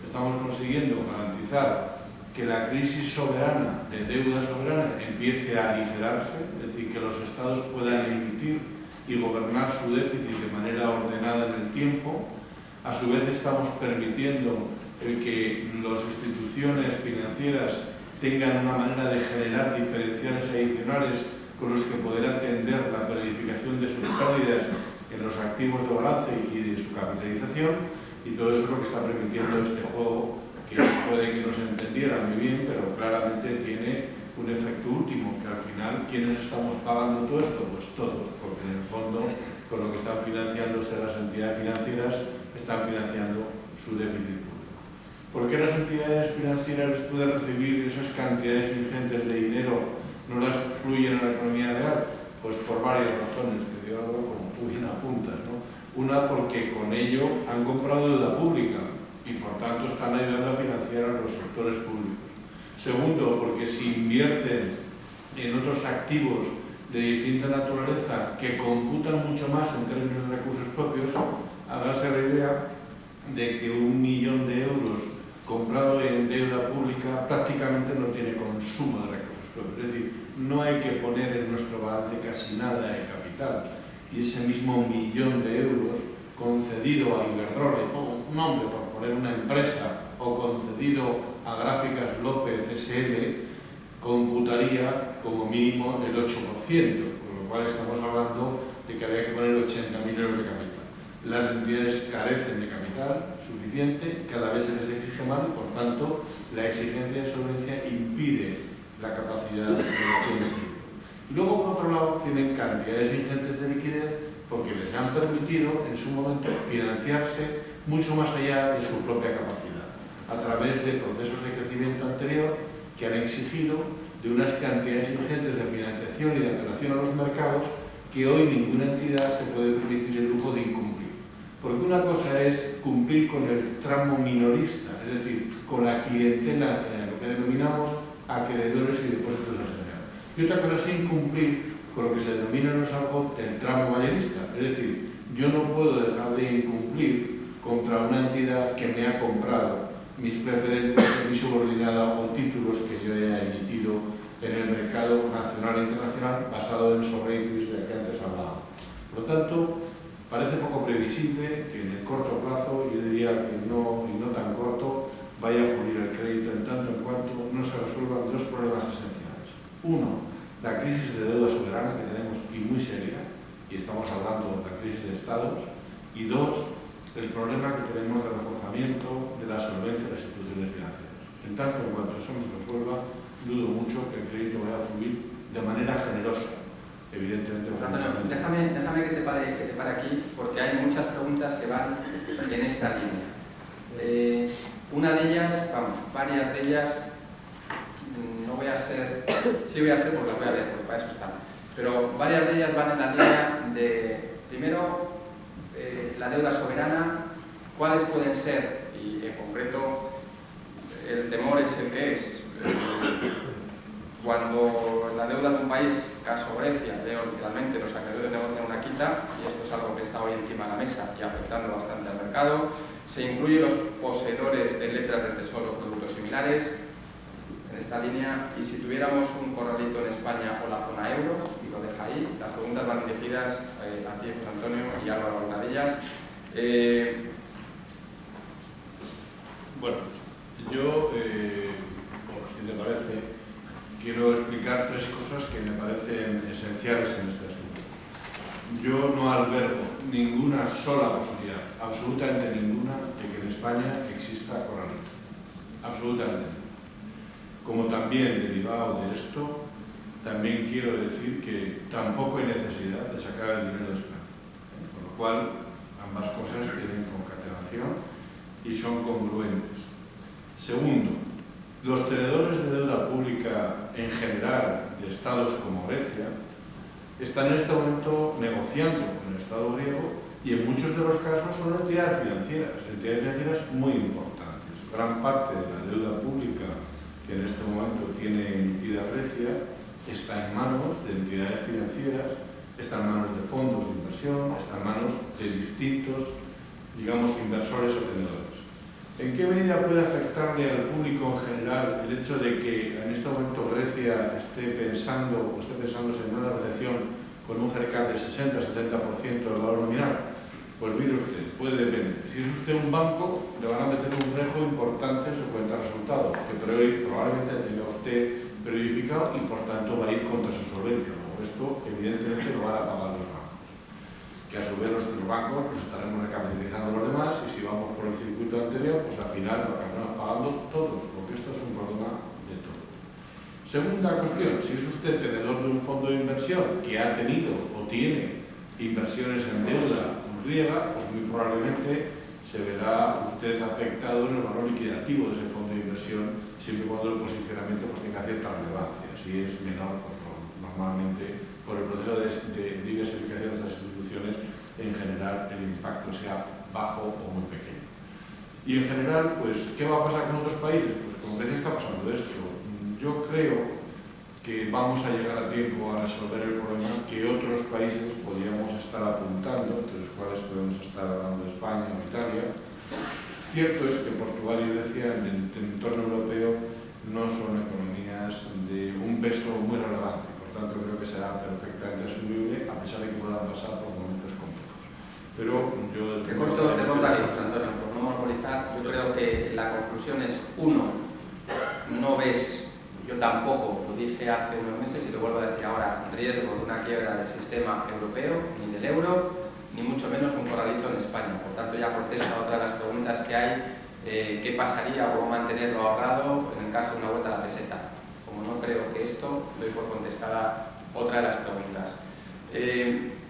Estamos consiguiendo garantizar que la crisis soberana, de deuda soberana, empiece a aligerarse, es decir, que los estados puedan emitir y gobernar su déficit de manera ordenada en el tiempo. A su vez estamos permitiendo que las instituciones financieras tengan una manera de generar diferenciales adicionales con los que poder atender la periodificación de sus pérdidas en los activos de balance y de su capitalización, y todo eso es lo que está permitiendo este juego, que puede que no se entendiera muy bien, pero claramente tiene un efecto último, que al final, ¿quiénes estamos pagando todo esto? Pues todos, porque en el fondo, con lo que están financiándose las entidades financieras, están financiando su déficit público. ¿Por qué las entidades financieras pueden recibir esas cantidades ingentes de dinero, no las fluyen a la economía real? Pues por varias razones, que yo, como tú bien apuntas, ¿no? Una, porque con ello han comprado deuda pública y por tanto están ayudando a financiar a los sectores públicos. Segundo, porque si invierten en otros activos de distinta naturaleza que computan mucho más en términos de recursos propios, hágase la idea de que 1 millón de euros comprado en deuda pública prácticamente no tiene consumo de recursos propios. Es decir, no hay que poner en nuestro balance casi nada de capital. Y ese mismo 1 millón de euros concedido a Iberdrola, un nombre por poner una empresa, o concedido a Gráficas López SL, computaría como mínimo el 8%, con lo cual estamos hablando de que había que poner 80.000 euros de capital. Las entidades carecen de capital suficiente, cada vez se les exige más y por tanto la exigencia de solvencia impide la capacidad de generación de crédito. Y luego, por otro lado, tienen cantidades ingentes de liquidez porque les han permitido en su momento financiarse mucho más allá de su propia capacidad, a través de procesos de crecimiento anterior que han exigido de unas cantidades ingentes de financiación y de apelación a los mercados que hoy ninguna entidad se puede permitir el lujo de incumplir. Porque una cosa es cumplir con el tramo minorista, es decir, con la clientela en general, lo que denominamos acreedores y depósitos en general. Y otra cosa es incumplir con lo que se denomina en los argot el tramo mayorista, es decir, yo no puedo dejar de incumplir contra una entidad que me ha comprado mis preferentes, mi subordinada o títulos que yo haya emitido en el mercado nacional e internacional basado en esos ratings de que antes hablaba. Por lo tanto, parece poco previsible que en el corto plazo, yo diría que no, y no tan corto, vaya a fluir el crédito en tanto en cuanto no se resuelvan dos problemas esenciales. Uno, la crisis de deuda soberana que tenemos y muy seria, y estamos hablando de la crisis de estados, y dos, el problema que tenemos de reforzamiento de la solvencia de las instituciones financieras. En tanto en cuanto eso no se resuelva, dudo mucho que el crédito vaya a fluir de manera generosa, evidentemente. Antonio, déjame que te pare aquí, porque hay muchas preguntas que van en esta línea. Una de ellas, varias de ellas, no voy a ser, sí voy a ser porque voy a leer, porque para eso están, pero varias de ellas van en la línea de, primero, la deuda soberana, cuáles pueden ser, y en concreto el temor es el que es, cuando la deuda de un país, caso Grecia, leo literalmente, los acreedores negocian una quita, y esto es algo que está hoy encima de la mesa y afectando bastante al mercado. Se incluyen los poseedores de letras del tesoro o productos similares en esta línea, y si tuviéramos un corralito en España o la zona euro, y lo deja ahí, las preguntas van dirigidas a ti, José Antonio, y Álvaro, alguna de ellas. Bueno, yo, si te parece, quiero explicar 3 cosas que me parecen esenciales en este asunto. Yo no albergo ninguna sola posibilidad, absolutamente ninguna, de que en España exista corralito. Absolutamente. Como también, derivado de esto, también quiero decir que tampoco hay necesidad de sacar el dinero de España. Con lo cual, ambas cosas tienen concatenación y son congruentes. Segundo, los tenedores de deuda pública en general de estados como Grecia están en este momento negociando con el Estado griego, y en muchos de los casos son entidades financieras muy importantes. Gran parte de la deuda pública que en este momento tiene emitida Grecia está en manos de entidades financieras, está en manos de fondos de inversión, está en manos de distintos, digamos, inversores o tenedores. ¿En qué medida puede afectarle al público en general el hecho de que en este momento Grecia esté pensándose en una recesión con un cercano del 60-70% del valor nominal? Pues mire usted, puede depender. Si es usted un banco, le van a meter un rejo importante en su cuenta de resultados, que probablemente tenga usted periodificado y por tanto va a ir contra su solvencia. Esto evidentemente lo van a pagar los bancos, que a su vez nuestros bancos pues estaremos recapitalizando los demás, y si vamos por el circuito anterior, pues al final lo acabaremos pagando todos, porque esto es un problema de todos. Segunda cuestión, si es usted tenedor de un fondo de inversión que ha tenido o tiene inversiones en deuda griega, pues muy probablemente se verá usted afectado en el valor liquidativo de ese fondo de inversión, siempre y cuando el posicionamiento pues tenga cierta relevancia. Si es menor, pues normalmente por el proceso de diversificación de estas instituciones, en general el impacto sea bajo o muy pequeño. Y en general, pues, ¿qué va a pasar con otros países? Pues con Grecia está pasando esto. Yo creo que vamos a llegar a tiempo a resolver el problema que otros países podríamos estar apuntando, entre los cuales podemos estar hablando de España o Italia. Cierto es que Portugal y Grecia en el entorno europeo no son economías de un peso muy relevante, por tanto creo que será perfectamente asumible, a pesar de que puedan pasar por momentos complejos. Pero yo... Te corto aquí, José Antonio, por no monopolizar. Yo creo que la conclusión es, uno, no ves, yo tampoco, lo dije hace unos meses y lo vuelvo a decir ahora, riesgo de una quiebra del sistema europeo, ni del euro, ni mucho menos un corralito en España. Por tanto, ya contesto a otra de las preguntas que hay, ¿qué pasaría o cómo mantenerlo ahorrado en el caso de una vuelta a la peseta? Como no creo que esto, doy por contestada otra de las preguntas.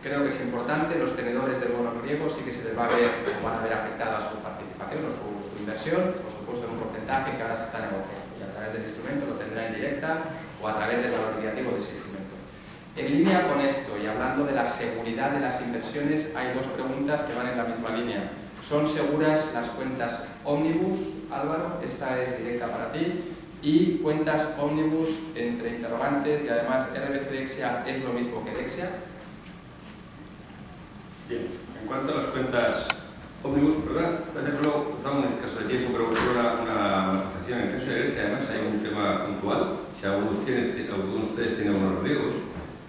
Creo que es importante, los tenedores de bonos griegos sí que se les va a ver o van a ver afectada su participación o su inversión, por supuesto en un porcentaje que ahora se está negociando, y a través del instrumento lo tendrá en directa o a través del valor liquidativo de ese instrumento. En línea con esto y hablando de la seguridad de las inversiones, hay 2 preguntas que van en la misma línea. ¿Son seguras las cuentas Omnibus, Álvaro? Esta es directa para ti. Y cuentas Omnibus entre interrogantes, y además RBC Dexia es lo mismo que Dexia. Bien, en cuanto a las cuentas Omnibus, ¿verdad? Solo estamos en caso de tiempo, pero una asociación. En el caso de Grecia, además, hay un tema puntual. Si algunos de ustedes tienen unos griegos,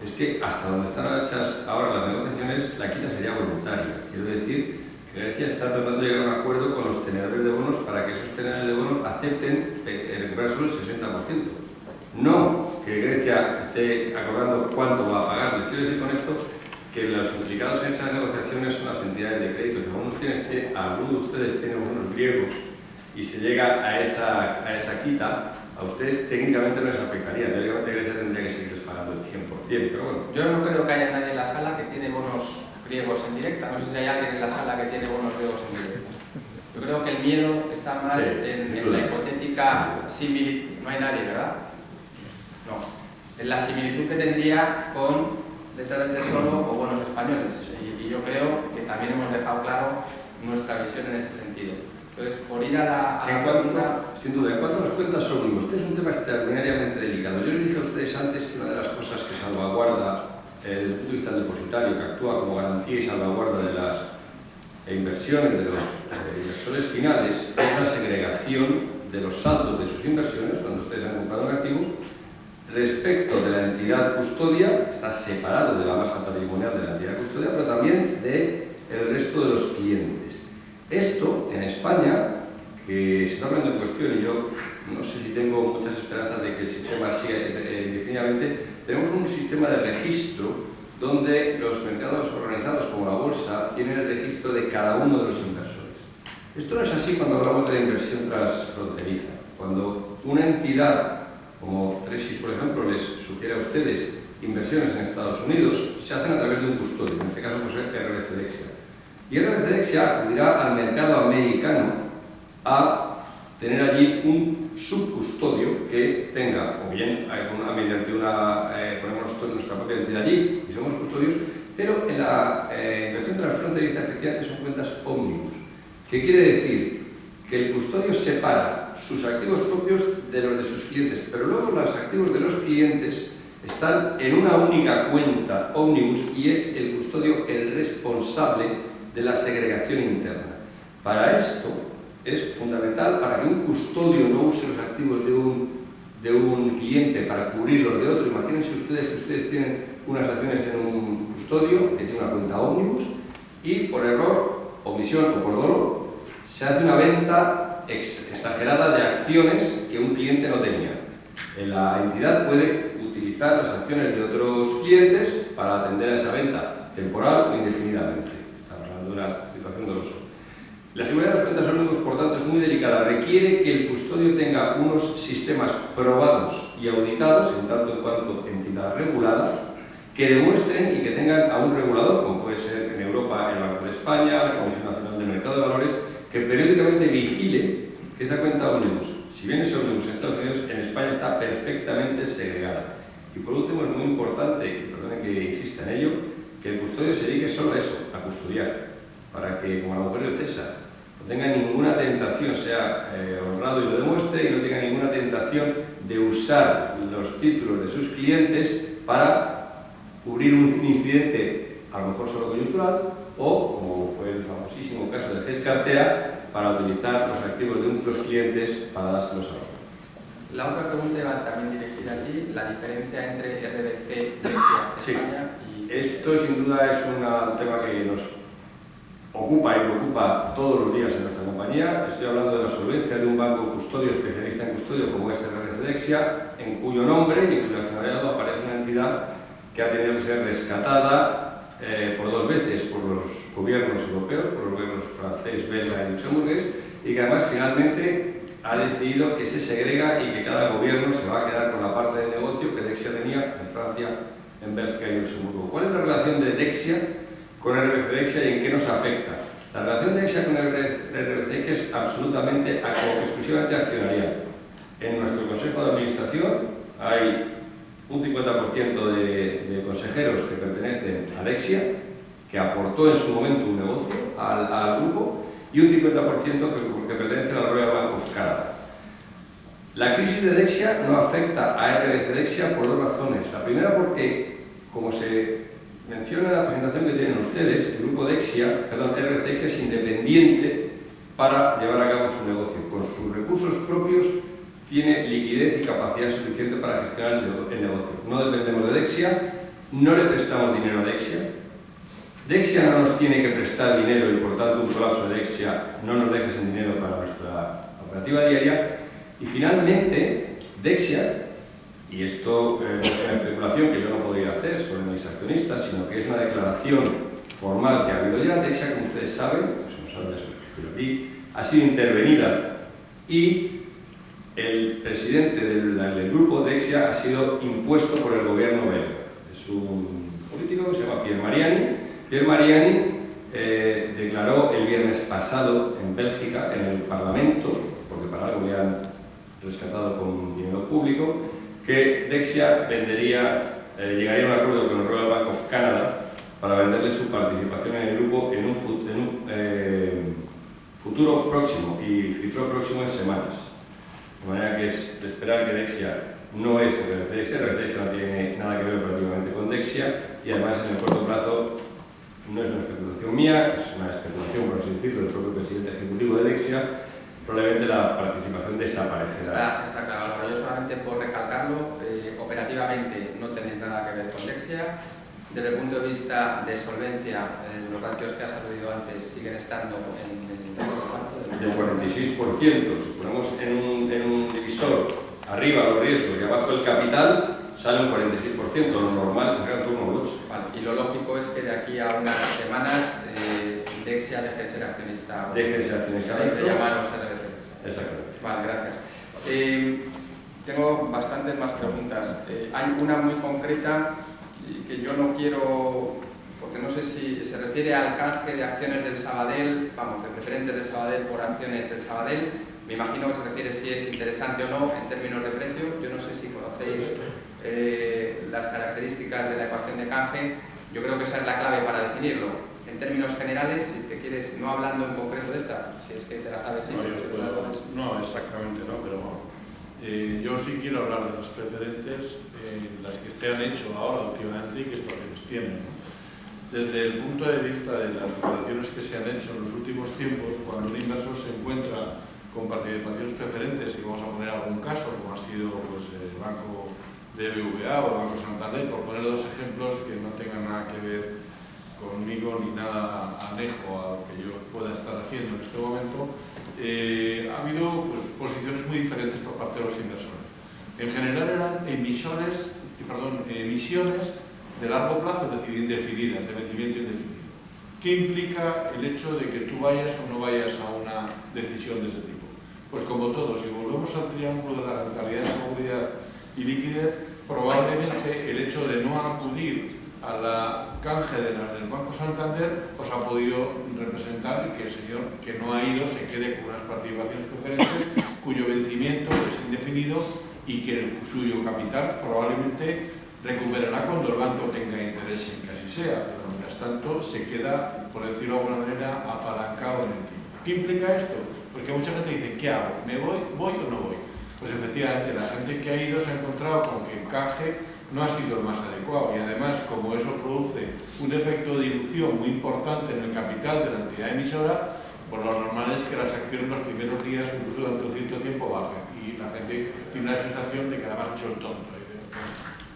es que hasta donde están hechas ahora las negociaciones, la quita sería voluntaria. Quiero decir que Grecia está tratando de llegar a un acuerdo con los tenedores de bonos para que esos tenedores de bonos acepten recuperar solo el 60%. No que Grecia esté acordando cuánto va a pagar. Les quiero decir con esto que los implicados en esas negociaciones son las entidades de crédito. Si alguno de ustedes tiene bonos griegos y se llega a esa quita, a ustedes técnicamente no les afectaría. Teóricamente Grecia tendría que seguirles pagando el 100%, pero bueno. Yo no creo que haya nadie en la sala que tiene bonos griegos en directa. No sé si hay alguien en la sala que tiene bonos griegos en directa. Yo creo que el miedo está más en la hipotética similitud. No hay nadie, ¿verdad? No. En la similitud que tendría con letras del tesoro o bonos españoles. Y yo creo que también hemos dejado claro nuestra visión en ese sentido. Entonces, por ir a la pregunta, sin duda, en cuanto a las cuentas ómnibus, este es un tema extraordinariamente delicado. Yo les dije a ustedes antes que una de las cosas que salvaguarda desde el punto de vista del depositario, que actúa como garantía y salvaguarda de las inversiones de los inversores finales, es la segregación de los saldos de sus inversiones cuando ustedes han comprado un activo respecto de la entidad custodia, está separado de la masa patrimonial de la entidad custodia, pero también del resto de los clientes. Esto en España, que se está poniendo en cuestión, y yo no sé si tengo muchas esperanzas de que el sistema siga indefinidamente, tenemos un sistema de registro donde los mercados organizados como la bolsa tienen el registro de cada uno de los inversores. Esto no es así cuando hablamos de la inversión transfronteriza. Cuando una entidad como Tresis, por ejemplo, les sugiere a ustedes inversiones en Estados Unidos, se hacen a través de un custodio, en este caso pues es RBC Dexia. Y RBC Dexia acudirá al mercado americano a tener allí un subcustodio que tenga, o bien mediante ponemos nuestra propia entidad allí y somos custodios, pero en la inversión transfronteriza efectivamente son cuentas ómnibus. ¿Qué quiere decir? Que el custodio separa sus activos propios de los de sus clientes, pero luego los activos de los clientes están en una única cuenta ómnibus y es el custodio el responsable de la segregación interna. Para esto es fundamental, para que un custodio no use los activos de un cliente para cubrir los de otro. Imagínense ustedes que ustedes tienen unas acciones en un custodio que tiene una cuenta ómnibus y por error, omisión o por dolo se hace una venta exagerada de acciones que un cliente no tenía. La entidad puede utilizar las acciones de otros clientes para atender a esa venta temporal o indefinidamente. Estamos hablando de una situación dolosa. La seguridad de las cuentas ómnibus, por tanto, es muy delicada. Requiere que el custodio tenga unos sistemas probados y auditados, en tanto en cuanto entidad regulada, que demuestren y que tengan a un regulador, como puede ser en Europa el Banco de España, la Comisión Nacional del Mercado de Valores, que periódicamente vigile que esa cuenta ómnibus, si bien es ómnibus en Estados Unidos, en España está perfectamente segregada. Y por último, es muy importante, y perdonen que insista en ello, que el custodio se dedique solo a eso, a custodiar, para que, como la mujer de César, no tenga ninguna tentación, sea honrado y lo demuestre, y no tenga ninguna tentación de usar los títulos de sus clientes para cubrir un incidente, a lo mejor solo coyuntural, o, como fue el famosísimo caso de GES Cartera, para utilizar los activos de los clientes para dárselos a otros. La otra pregunta va también dirigida a ti, la diferencia entre RBC, Dexia, España y... Esto sin duda es un tema que nos ocupa y preocupa todos los días en nuestra compañía. Estoy hablando de la solvencia de un banco custodio especialista en custodio como es RBC Dexia, en cuyo nombre y en cuyo accionariado aparece una entidad que ha tenido que ser rescatada por dos veces por los gobiernos europeos, por los gobiernos francés, belga y luxemburgués, y que además finalmente ha decidido que se segrega y que cada gobierno se va a quedar con la parte del negocio que Dexia tenía en Francia, en Bélgica y Luxemburgo. ¿Cuál es la relación de Dexia con RBC Dexia y en qué nos afecta? La relación de Dexia con RBC Dexia es absolutamente, exclusivamente accionarial. En nuestro consejo de administración hay un 50% de consejeros que pertenecen a Dexia, que aportó en su momento un negocio al grupo, y un 50% que pertenece a la Royal Bank of Canada. La crisis de Dexia no afecta a RBC Dexia por dos razones. La primera porque, como se menciona en la presentación que tienen ustedes, el grupo RBC Dexia es independiente para llevar a cabo su negocio. Con sus recursos propios tiene liquidez y capacidad suficiente para gestionar el negocio. No dependemos de Dexia, no le prestamos dinero a Dexia. Dexia no nos tiene que prestar dinero y por tanto un colapso de Dexia no nos deja sin dinero para nuestra operativa diaria. Y finalmente, Dexia, y esto no es una especulación que yo no podría hacer sobre mis accionistas, sino que es una declaración formal que ha habido ya, Dexia, como ustedes saben, pues no saben de eso, aquí, ha sido intervenida y el presidente del grupo Dexia ha sido impuesto por el gobierno belga. Es un político que se llama Pierre Mariani. Pierre Mariani declaró el viernes pasado en Bélgica, en el Parlamento, porque para algo le han rescatado con dinero público, que Dexia llegaría a un acuerdo con el Royal Bank of Canada para venderle su participación en el grupo en un futuro próximo y cifró próximo en semanas. De manera que es de esperar que Dexia no es Dexia no tiene nada que ver operativamente con Dexia y además en el corto plazo no es una especulación mía, es una especulación, por así decirlo, del propio presidente ejecutivo de Dexia. Probablemente la participación desaparecerá. Está claro, Álvaro. Yo solamente por recalcarlo, operativamente no tenéis nada que ver con Dexia. Desde el punto de vista de solvencia, los ratios que has aludido antes siguen estando en el del 46%. Si ponemos en un divisor arriba los riesgos y abajo el capital, sale un 46%. Lo normal es que en torno al 8%. Vale, y lo lógico es que de aquí a unas semanas Dexia deje de ser accionista. Deje de ser accionista. De llamaros RBC. Exactamente. Vale, gracias. Tengo bastantes más preguntas. Hay una muy concreta que yo no quiero, porque no sé si se refiere al canje de acciones del Sabadell, vamos, de preferentes del Sabadell por acciones del Sabadell. Me imagino que se refiere si es interesante o no en términos de precio. Yo no sé si conocéis las características de la ecuación de canje. Yo creo que esa es la clave para definirlo. En términos generales, si te quieres, no hablando en concreto de esta, si es que te la sabes, sí. No, exactamente, no, pero bueno. Yo sí quiero hablar de las preferentes, las que se han hecho ahora últimamente y qué situaciones tienen. Desde el punto de vista de las operaciones que se han hecho en los últimos tiempos, cuando un inversor se encuentra con participaciones preferentes, y vamos a poner algún caso, como ha sido pues, el Banco de BBVA o el Banco Santander, por poner dos ejemplos que no tengan nada que ver conmigo ni nada anejo a lo que yo pueda estar haciendo en este momento, ha habido pues, posiciones muy diferentes por parte de los inversores. En general eran emisiones de largo plazo, es decir, indefinidas, de vencimiento indefinido. ¿Qué implica el hecho de que tú vayas o no vayas a una decisión de ese tipo? Pues como todo, si volvemos al triángulo de la rentabilidad, seguridad y liquidez, probablemente el hecho de no acudir a la canje de las del Banco Santander os ha podido representar que el señor que no ha ido se quede con unas participaciones preferentes cuyo vencimiento es indefinido y que el suyo capital probablemente recuperará cuando el banco tenga interés en que así sea, pero mientras tanto se queda, por decirlo de alguna manera, apalancado en el tiempo. ¿Qué implica esto? Porque mucha gente dice, ¿qué hago? ¿Me voy o no voy? Pues efectivamente, la gente que ha ido se ha encontrado con que el canje no ha sido el más adecuado y además, como eso produce un efecto de dilución muy importante en el capital de la entidad emisora, pues lo normal es que las acciones los primeros días, incluso durante un cierto tiempo, bajen y la gente tiene la sensación de que además ha hecho el tonto.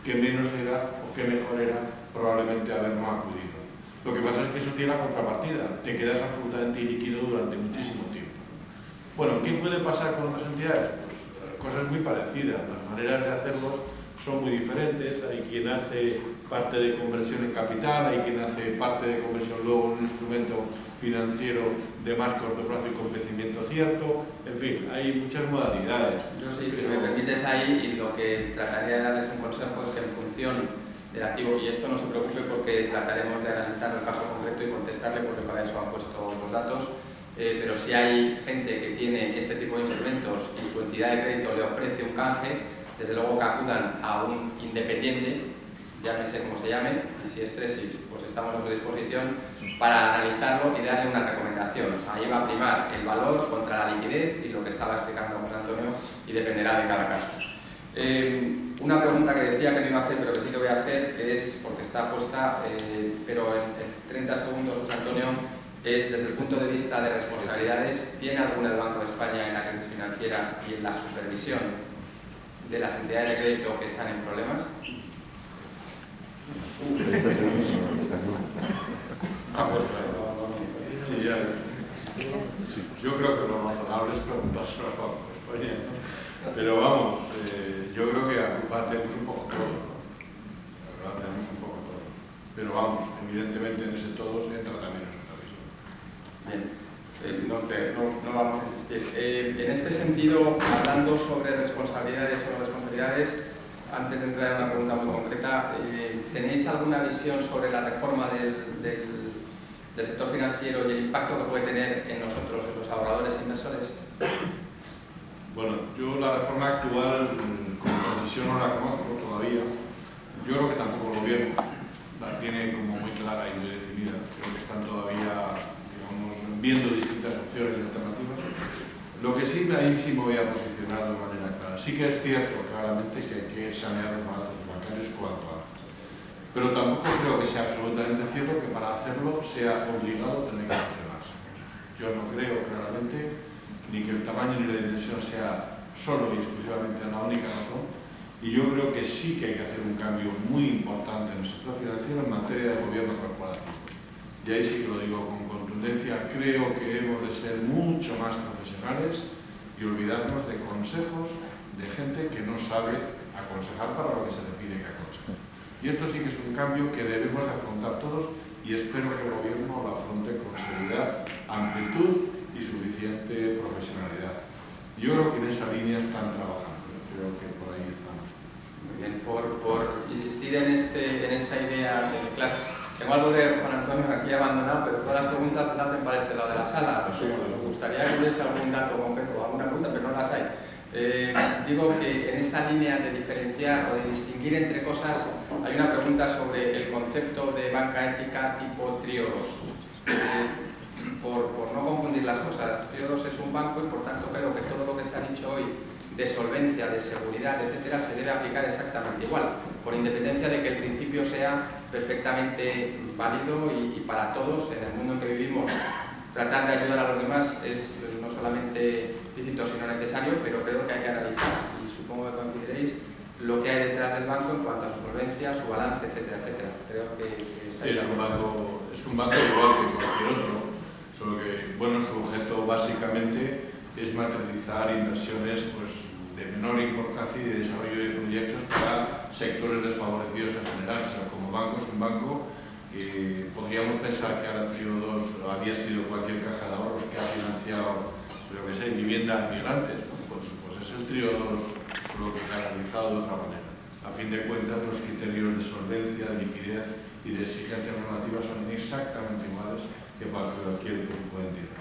Que menos era o que mejor era probablemente haber no acudido. Lo que pasa es que eso tiene la contrapartida, te quedas absolutamente ilíquido durante muchísimo tiempo. Bueno, ¿qué puede pasar con otras entidades? Pues cosas muy parecidas, las maneras de hacerlos son muy diferentes, hay quien hace parte de conversión en capital, hay quien hace parte de conversión luego en un instrumento financiero de más corto plazo y con crecimiento cierto, en fin, hay muchas modalidades. Yo sí, si me permites ahí, y lo que trataría de darles un consejo es que en función del activo, y esto no se preocupe porque trataremos de analizar el caso concreto y contestarle porque para eso han puesto los datos, pero si hay gente que tiene este tipo de instrumentos y su entidad de crédito le ofrece un canje, desde luego que acudan a un independiente, llámese como se llame, y si es Tresis, pues estamos a su disposición para analizarlo y darle una recomendación. Ahí va a primar el valor contra la liquidez y lo que estaba explicando José Antonio y dependerá de cada caso. Una pregunta que decía que no iba a hacer, pero que sí que voy a hacer, que es, porque está puesta, pero en 30 segundos, José Antonio, es desde el punto de vista de responsabilidades, ¿tiene alguna el Banco de España en la crisis financiera y en la supervisión de las entidades de crédito que están en problemas? Sí, ya. Yo creo que lo razonable es preguntárselo al Banco de España. Pero vamos, yo creo que a culpa tenemos un poco todos. La verdad, tenemos un poco todos. Pero vamos, evidentemente en ese todos entra también nuestra visión. Bien. No vamos a insistir. En este sentido, hablando sobre responsabilidades o no responsabilidades, antes de entrar en una pregunta muy concreta, ¿tenéis alguna visión sobre la reforma del sector financiero y el impacto que puede tener en nosotros, en los ahorradores e inversores? Bueno, yo la reforma actual, como decisión no la conozco todavía. Yo creo que tampoco el gobierno la tiene como muy clara y muy definida. Creo que están todavía viendo distintas opciones de que sí, ahí sí me voy a posicionar de manera clara. Sí que es cierto, claramente, que hay que sanear los balances bancarios cuanto antes. Pero tampoco creo que sea absolutamente cierto que para hacerlo sea obligado tener que fusionarse. Yo no creo claramente ni que el tamaño ni la dimensión sea solo y exclusivamente la única razón. Y yo creo que sí que hay que hacer un cambio muy importante en el sector financiero en materia de gobierno corporativo. Y ahí sí que lo digo con contundencia, creo que hemos de ser mucho más profesionales y olvidarnos de consejos de gente que no sabe aconsejar para lo que se le pide que aconseje. Y esto sí que es un cambio que debemos de afrontar todos y espero que el gobierno lo afronte con seriedad, amplitud y suficiente profesionalidad. Yo creo que en esa línea están trabajando, creo que por ahí estamos. Muy bien, por insistir en esta idea de claro. Tengo algo de Juan Antonio aquí abandonado, pero todas las preguntas se hacen para este lado de la sala. Me gustaría que hubiese algún dato concreto, alguna pregunta, pero no las hay. Digo que en esta línea de diferenciar o de distinguir entre cosas, hay una pregunta sobre el concepto de banca ética tipo Trío 2. Por no confundir las cosas, Trío 2 es un banco y por tanto creo que todo lo que se ha dicho hoy de solvencia, de seguridad, etcétera, se debe aplicar exactamente igual, por independencia de que el principio sea perfectamente válido y para todos, en el mundo en que vivimos, tratar de ayudar a los demás es no solamente lícito sino necesario, pero creo que hay que analizar, y supongo que coincidiréis, lo que hay detrás del banco en cuanto a su solvencia, su balance, etcétera, etcétera. Creo que está es un banco igual que cualquier otro, solo que, bueno, su objeto básicamente es materializar inversiones pues, de menor importancia y de desarrollo de proyectos para sectores desfavorecidos en general. O sea, como banco es un banco, podríamos pensar que ahora Trío 2 había sido cualquier caja de ahorros que ha financiado, lo que sé, vivienda a migrantes. Pues es el Trío 2 lo que se ha realizado de otra manera. A fin de cuentas, los criterios de solvencia, de liquidez y de exigencias normativas son exactamente iguales que para cualquier grupo de entidad.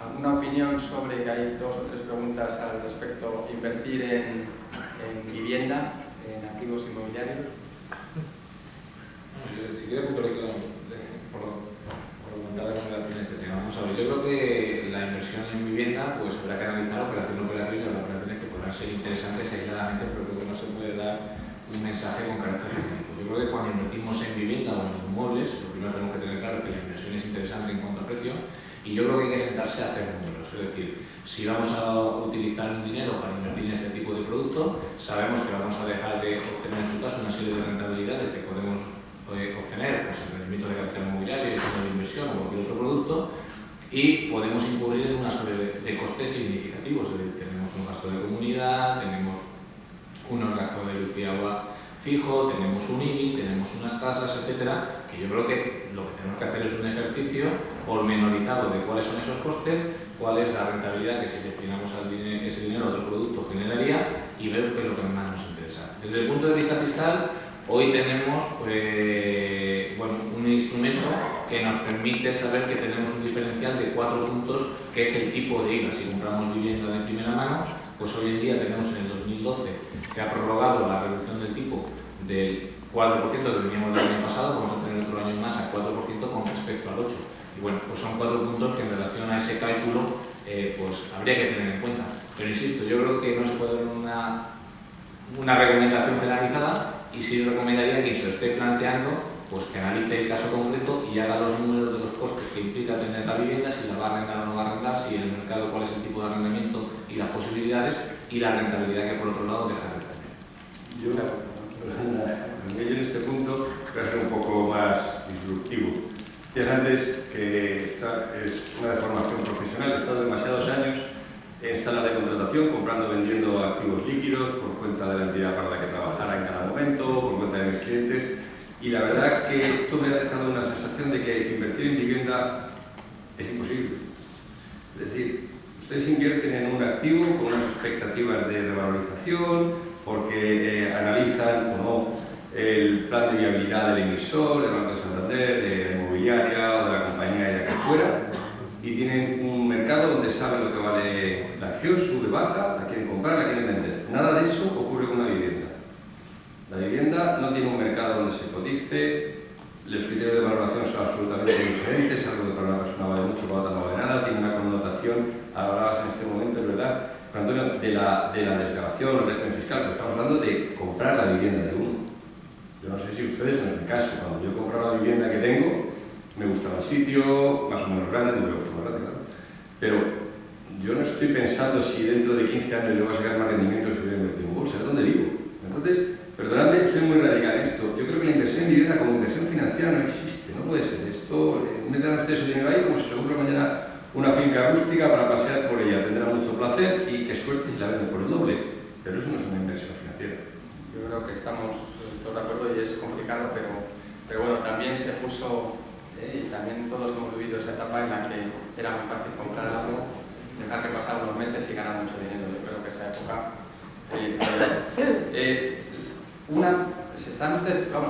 ¿Alguna opinión sobre, que hay 2 o 3 preguntas al respecto, invertir en vivienda, en activos inmobiliarios? Si quiero puntualizar por comentar en relación a este tema. Vamos a ver, yo creo que la inversión en vivienda pues habrá que analizar operación por operación y las operaciones que podrán ser interesantes aisladamente, pero creo que no se puede dar un mensaje con carácter genérico. Yo creo que cuando invertimos en vivienda o en inmuebles, lo primero tenemos que tener claro es que la inversión es interesante en cuanto a precio. Y yo creo que hay que sentarse a hacer números, es decir, si vamos a utilizar un dinero para invertir en este tipo de producto, sabemos que vamos a dejar de obtener en su caso una serie de rentabilidades que podemos obtener, pues el rendimiento de capital inmobiliario, el fondo de inversión o cualquier otro producto, y podemos incurrir en una serie de costes significativos, es decir, tenemos un gasto de comunidad, tenemos unos gastos de luz y agua fijo, tenemos un IBI, tenemos unas tasas, etcétera, que yo creo que lo que tenemos que hacer es un ejercicio pormenorizado de cuáles son esos costes, cuál es la rentabilidad que si destinamos ese dinero a otro producto generaría y ver qué es lo que más nos interesa. Desde el punto de vista fiscal, hoy tenemos un instrumento que nos permite saber que tenemos un diferencial de 4 puntos, que es el tipo de IVA. Si compramos vivienda de primera mano, pues hoy en día tenemos en el 2012, se ha prorrogado la reducción del tipo del 4% que teníamos el año pasado, vamos a tener otro año más a 4% con respecto al 8%. Y bueno, pues son 4 puntos que en relación a ese cálculo pues habría que tener en cuenta. Pero insisto, yo creo que no se puede dar una recomendación generalizada y sí recomendaría que se lo esté planteando, pues que analice el caso concreto y haga los números de los costes que implica tener la vivienda, si la va a arrendar o no va a arrendar, si en el mercado cuál es el tipo de arrendamiento y las posibilidades y la rentabilidad que por otro lado deja de tener. Yo en este punto voy a ser un poco más disruptivo. Decías antes que esta es una deformación profesional. He estado demasiados años en salas de contratación, comprando, vendiendo activos líquidos por cuenta de la entidad para la que trabajara en cada momento, por cuenta de mis clientes. Y la verdad es que esto me ha dejado una sensación de que invertir en vivienda es imposible. Es decir, ustedes invierten en un activo con unas expectativas de revalorización, porque analizan o no el plan de viabilidad del emisor, del Banco de Santander, de la inmobiliaria o de la compañía de la que fuera, y tienen un mercado donde saben lo que vale la acción, sube, baja, la quieren comprar, la quieren vender. Nada de eso ocurre con una vivienda. La vivienda no tiene un mercado donde se cotice, los criterios de valoración son absolutamente diferentes, algo que para una persona vale mucho, para otra no vale nada, tiene una connotación, hablabas en este momento, ¿verdad?, la declaración o el régimen fiscal, pero estamos hablando de comprar la vivienda de uno. Yo no sé si ustedes, en mi caso, cuando yo compro la vivienda que tengo, me gustaba el sitio, más o menos grande, no me gusta más grande, claro. Pero yo no estoy pensando si dentro de 15 años yo voy a sacar más rendimiento que si hubiera invertido en bolsa, es donde vivo. Entonces, perdonadme, soy muy radical en esto. Yo creo que la inversión en vivienda como inversión financiera no existe, no puede ser. Esto, metan ustedes su dinero ahí como si se compra mañana una finca rústica para pasear por ella. Tendrá mucho placer y qué suerte si la venden por el doble. Pero eso no es una inversión financiera. Yo creo que estamos todos de acuerdo y es complicado, pero bueno, también se puso, y también todos hemos vivido esa etapa en la que era muy fácil comprar algo, dejar que pasaran unos meses y ganar mucho dinero. Yo creo que esa época...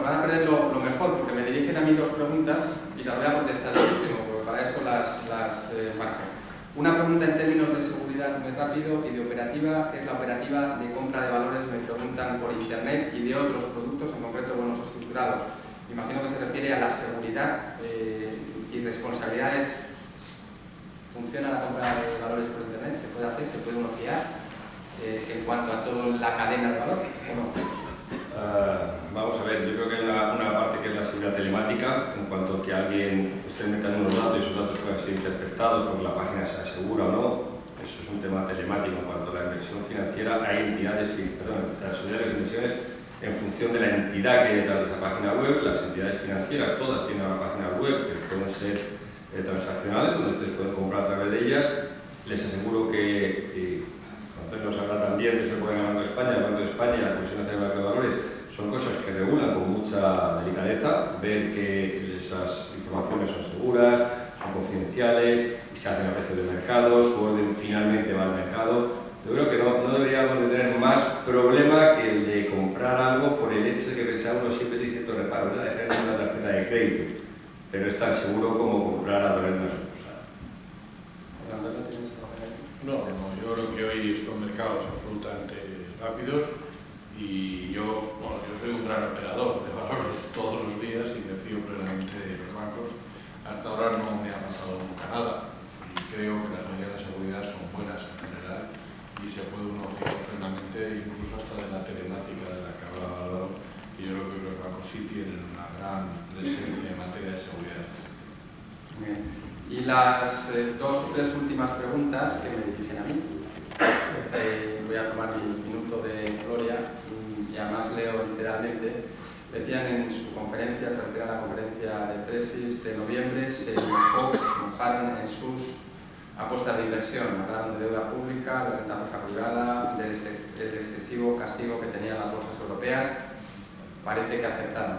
van a perder lo mejor, porque me dirigen a mí dos preguntas y las voy a contestar al último, porque para eso las marco. Una pregunta en términos de seguridad muy rápido y de operativa, es la operativa de compra de valores, me preguntan por internet, y de otros productos, en concreto bonos estructurados. Imagino que se refiere a la seguridad y responsabilidades. ¿Funciona la compra de valores por internet? ¿Se puede hacer? ¿Se puede uno fiar en cuanto a toda la cadena de valor o no? Vamos a ver, yo creo que hay una parte que es la seguridad telemática, en cuanto a que alguien usted meta unos datos y esos datos puedan ser interceptados porque la página se asegura o no. Eso es un tema telemático. En cuanto a la inversión financiera, hay entidades las sociedades de inversiones, en función de la entidad que hay detrás de esa página web. Las entidades financieras todas tienen una página web que pueden ser transaccionales, donde ustedes pueden comprar a través de ellas. Les aseguro que Antonio sabrá también, eso puede en el Banco de España, el Banco de España, la Comisión Nacional de Valores, son cosas que regulan con mucha delicadeza, ver que esas informaciones son seguras, son confidenciales, y se hacen a precio de mercado, su orden finalmente va al mercado. Yo creo que no deberíamos de tener más problema que el de comprar algo por el hecho de que pensar uno siempre tiene cierto reparo, ¿verdad? Dejar una tarjeta de crédito, pero es tan seguro como comprar a través de una sucursal. No, yo creo que hoy son mercados absolutamente rápidos y yo soy un gran operador de valores todos los días y me fío plenamente de los bancos. Hasta ahora no me ha pasado nunca nada y creo que las medidas de seguridad son buenas en general y se puede uno fiar plenamente incluso hasta de la telemática de la que hablaba Álvaro, y yo creo que los bancos sí tienen una gran presencia en materia de seguridad. Bien. Y las dos o tres últimas preguntas que me dirigen a mí. Voy a tomar mi minuto de gloria y además leo literalmente. Decían en su conferencia, se refiere a la conferencia de tesis de noviembre, se mojaron en sus apuestas de inversión. Hablaron de deuda pública, de renta fija privada, del excesivo castigo que tenían las bolsas europeas. Parece que acertaron.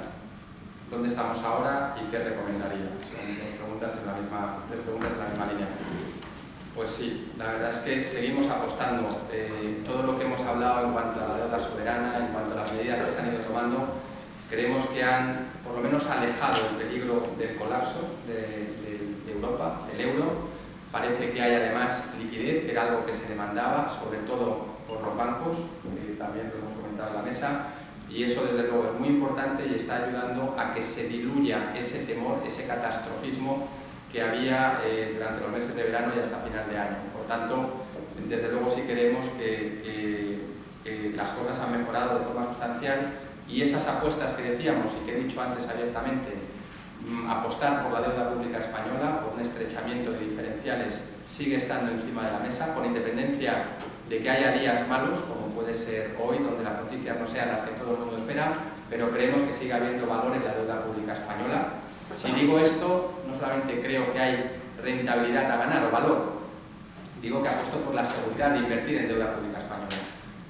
¿Dónde estamos ahora y qué recomendaría? Son tres preguntas en la misma línea. Pues sí, la verdad es que seguimos apostando. Todo lo que hemos hablado en cuanto a la deuda soberana, en cuanto a las medidas que se han ido tomando, creemos que han por lo menos alejado el peligro del colapso de Europa, del euro. Parece que hay además liquidez, que era algo que se demandaba, sobre todo por los bancos, también lo hemos comentado en la mesa. Y eso, desde luego, es muy importante y está ayudando a que se diluya ese temor, ese catastrofismo que había durante los meses de verano y hasta final de año. Por tanto, desde luego sí creemos que las cosas han mejorado de forma sustancial y esas apuestas que decíamos y que he dicho antes abiertamente, apostar por la deuda pública española, por un estrechamiento de diferenciales, sigue estando encima de la mesa, con independencia de que haya días malos, como puede ser hoy, donde las noticias no sean las que todo el mundo espera, pero creemos que sigue habiendo valor en la deuda pública española. Si digo esto, no solamente creo que hay rentabilidad a ganar o valor, digo que apuesto por la seguridad de invertir en deuda pública española.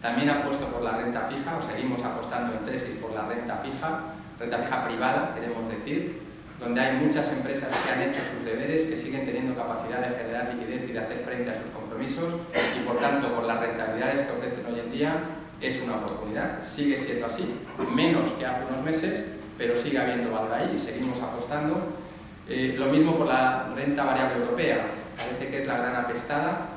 También apuesto por la renta fija, o seguimos apostando en tesis por la renta fija privada, queremos decir, donde hay muchas empresas que han hecho sus deberes, que siguen teniendo capacidad de generar liquidez y de hacer frente a sus compromisos y, por tanto, por las rentabilidades que ofrecen hoy en día, es una oportunidad. Sigue siendo así, menos que hace unos meses, pero sigue habiendo valor ahí y seguimos apostando. Lo mismo por la renta variable europea. Parece que es la gran apestada.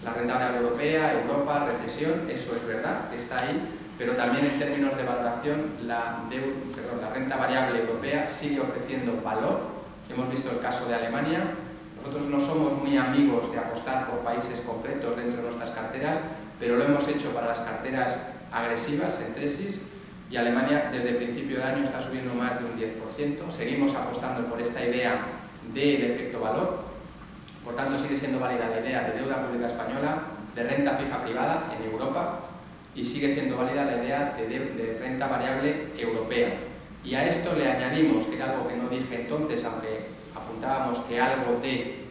La renta variable europea, Europa, recesión, eso es verdad, que está ahí, pero también en términos de valoración la renta variable europea sigue ofreciendo valor. Hemos visto el caso de Alemania. Nosotros no somos muy amigos de apostar por países concretos dentro de nuestras carteras, pero lo hemos hecho para las carteras agresivas en tesis, y Alemania desde el principio de año está subiendo más de un 10%. Seguimos apostando por esta idea del efecto valor, por tanto sigue siendo válida la idea de deuda pública española, de renta fija privada en Europa, y sigue siendo válida la idea de renta variable europea. Y a esto le añadimos, que era algo que no dije entonces, aunque apuntábamos que algo de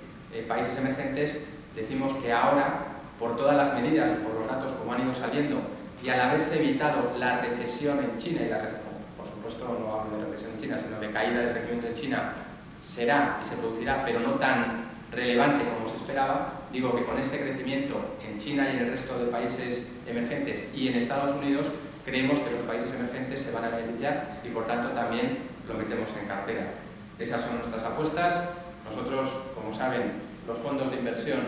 países emergentes, decimos que ahora, por todas las medidas y por los datos como han ido saliendo, y al haberse evitado la recesión en China, y por supuesto no hablo de recesión en China, sino de caída del crecimiento en China, será y se producirá, pero no tan relevante como se esperaba, digo que con este crecimiento en China y en el resto de países emergentes y en Estados Unidos, creemos que los países emergentes se van a beneficiar y por tanto también lo metemos en cartera. Esas son nuestras apuestas. Nosotros, como saben, los fondos de inversión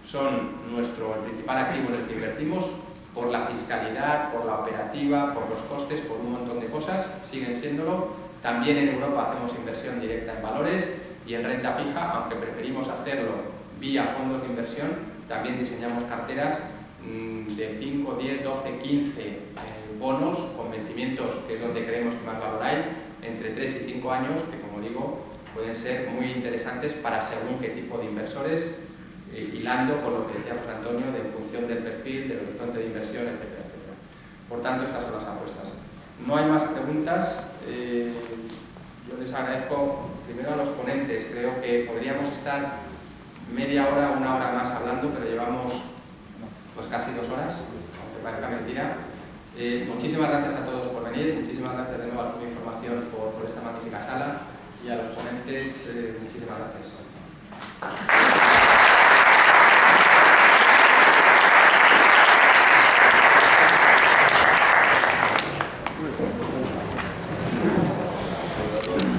son el principal activo en el que invertimos, por la fiscalidad, por la operativa, por los costes, por un montón de cosas, siguen siéndolo. También en Europa hacemos inversión directa en valores y en renta fija, aunque preferimos hacerlo vía fondos de inversión, también diseñamos carteras de 5, 10, 12, 15 bonos con vencimientos, que es donde creemos que más valor hay, entre 3 y 5 años, que como digo, pueden ser muy interesantes para según qué tipo de inversores, hilando con lo que decía José Antonio, de en función del perfil, del horizonte de inversión, etcétera, etcétera. Por tanto, estas son las apuestas. No hay más preguntas. Yo les agradezco primero a los ponentes. Creo que podríamos estar media hora, una hora más hablando, pero llevamos pues casi 2 horas, aunque parezca mentira. Muchísimas gracias a todos por venir, muchísimas gracias de nuevo al Club de Información por esta magnífica sala, y a los ponentes, muchísimas gracias.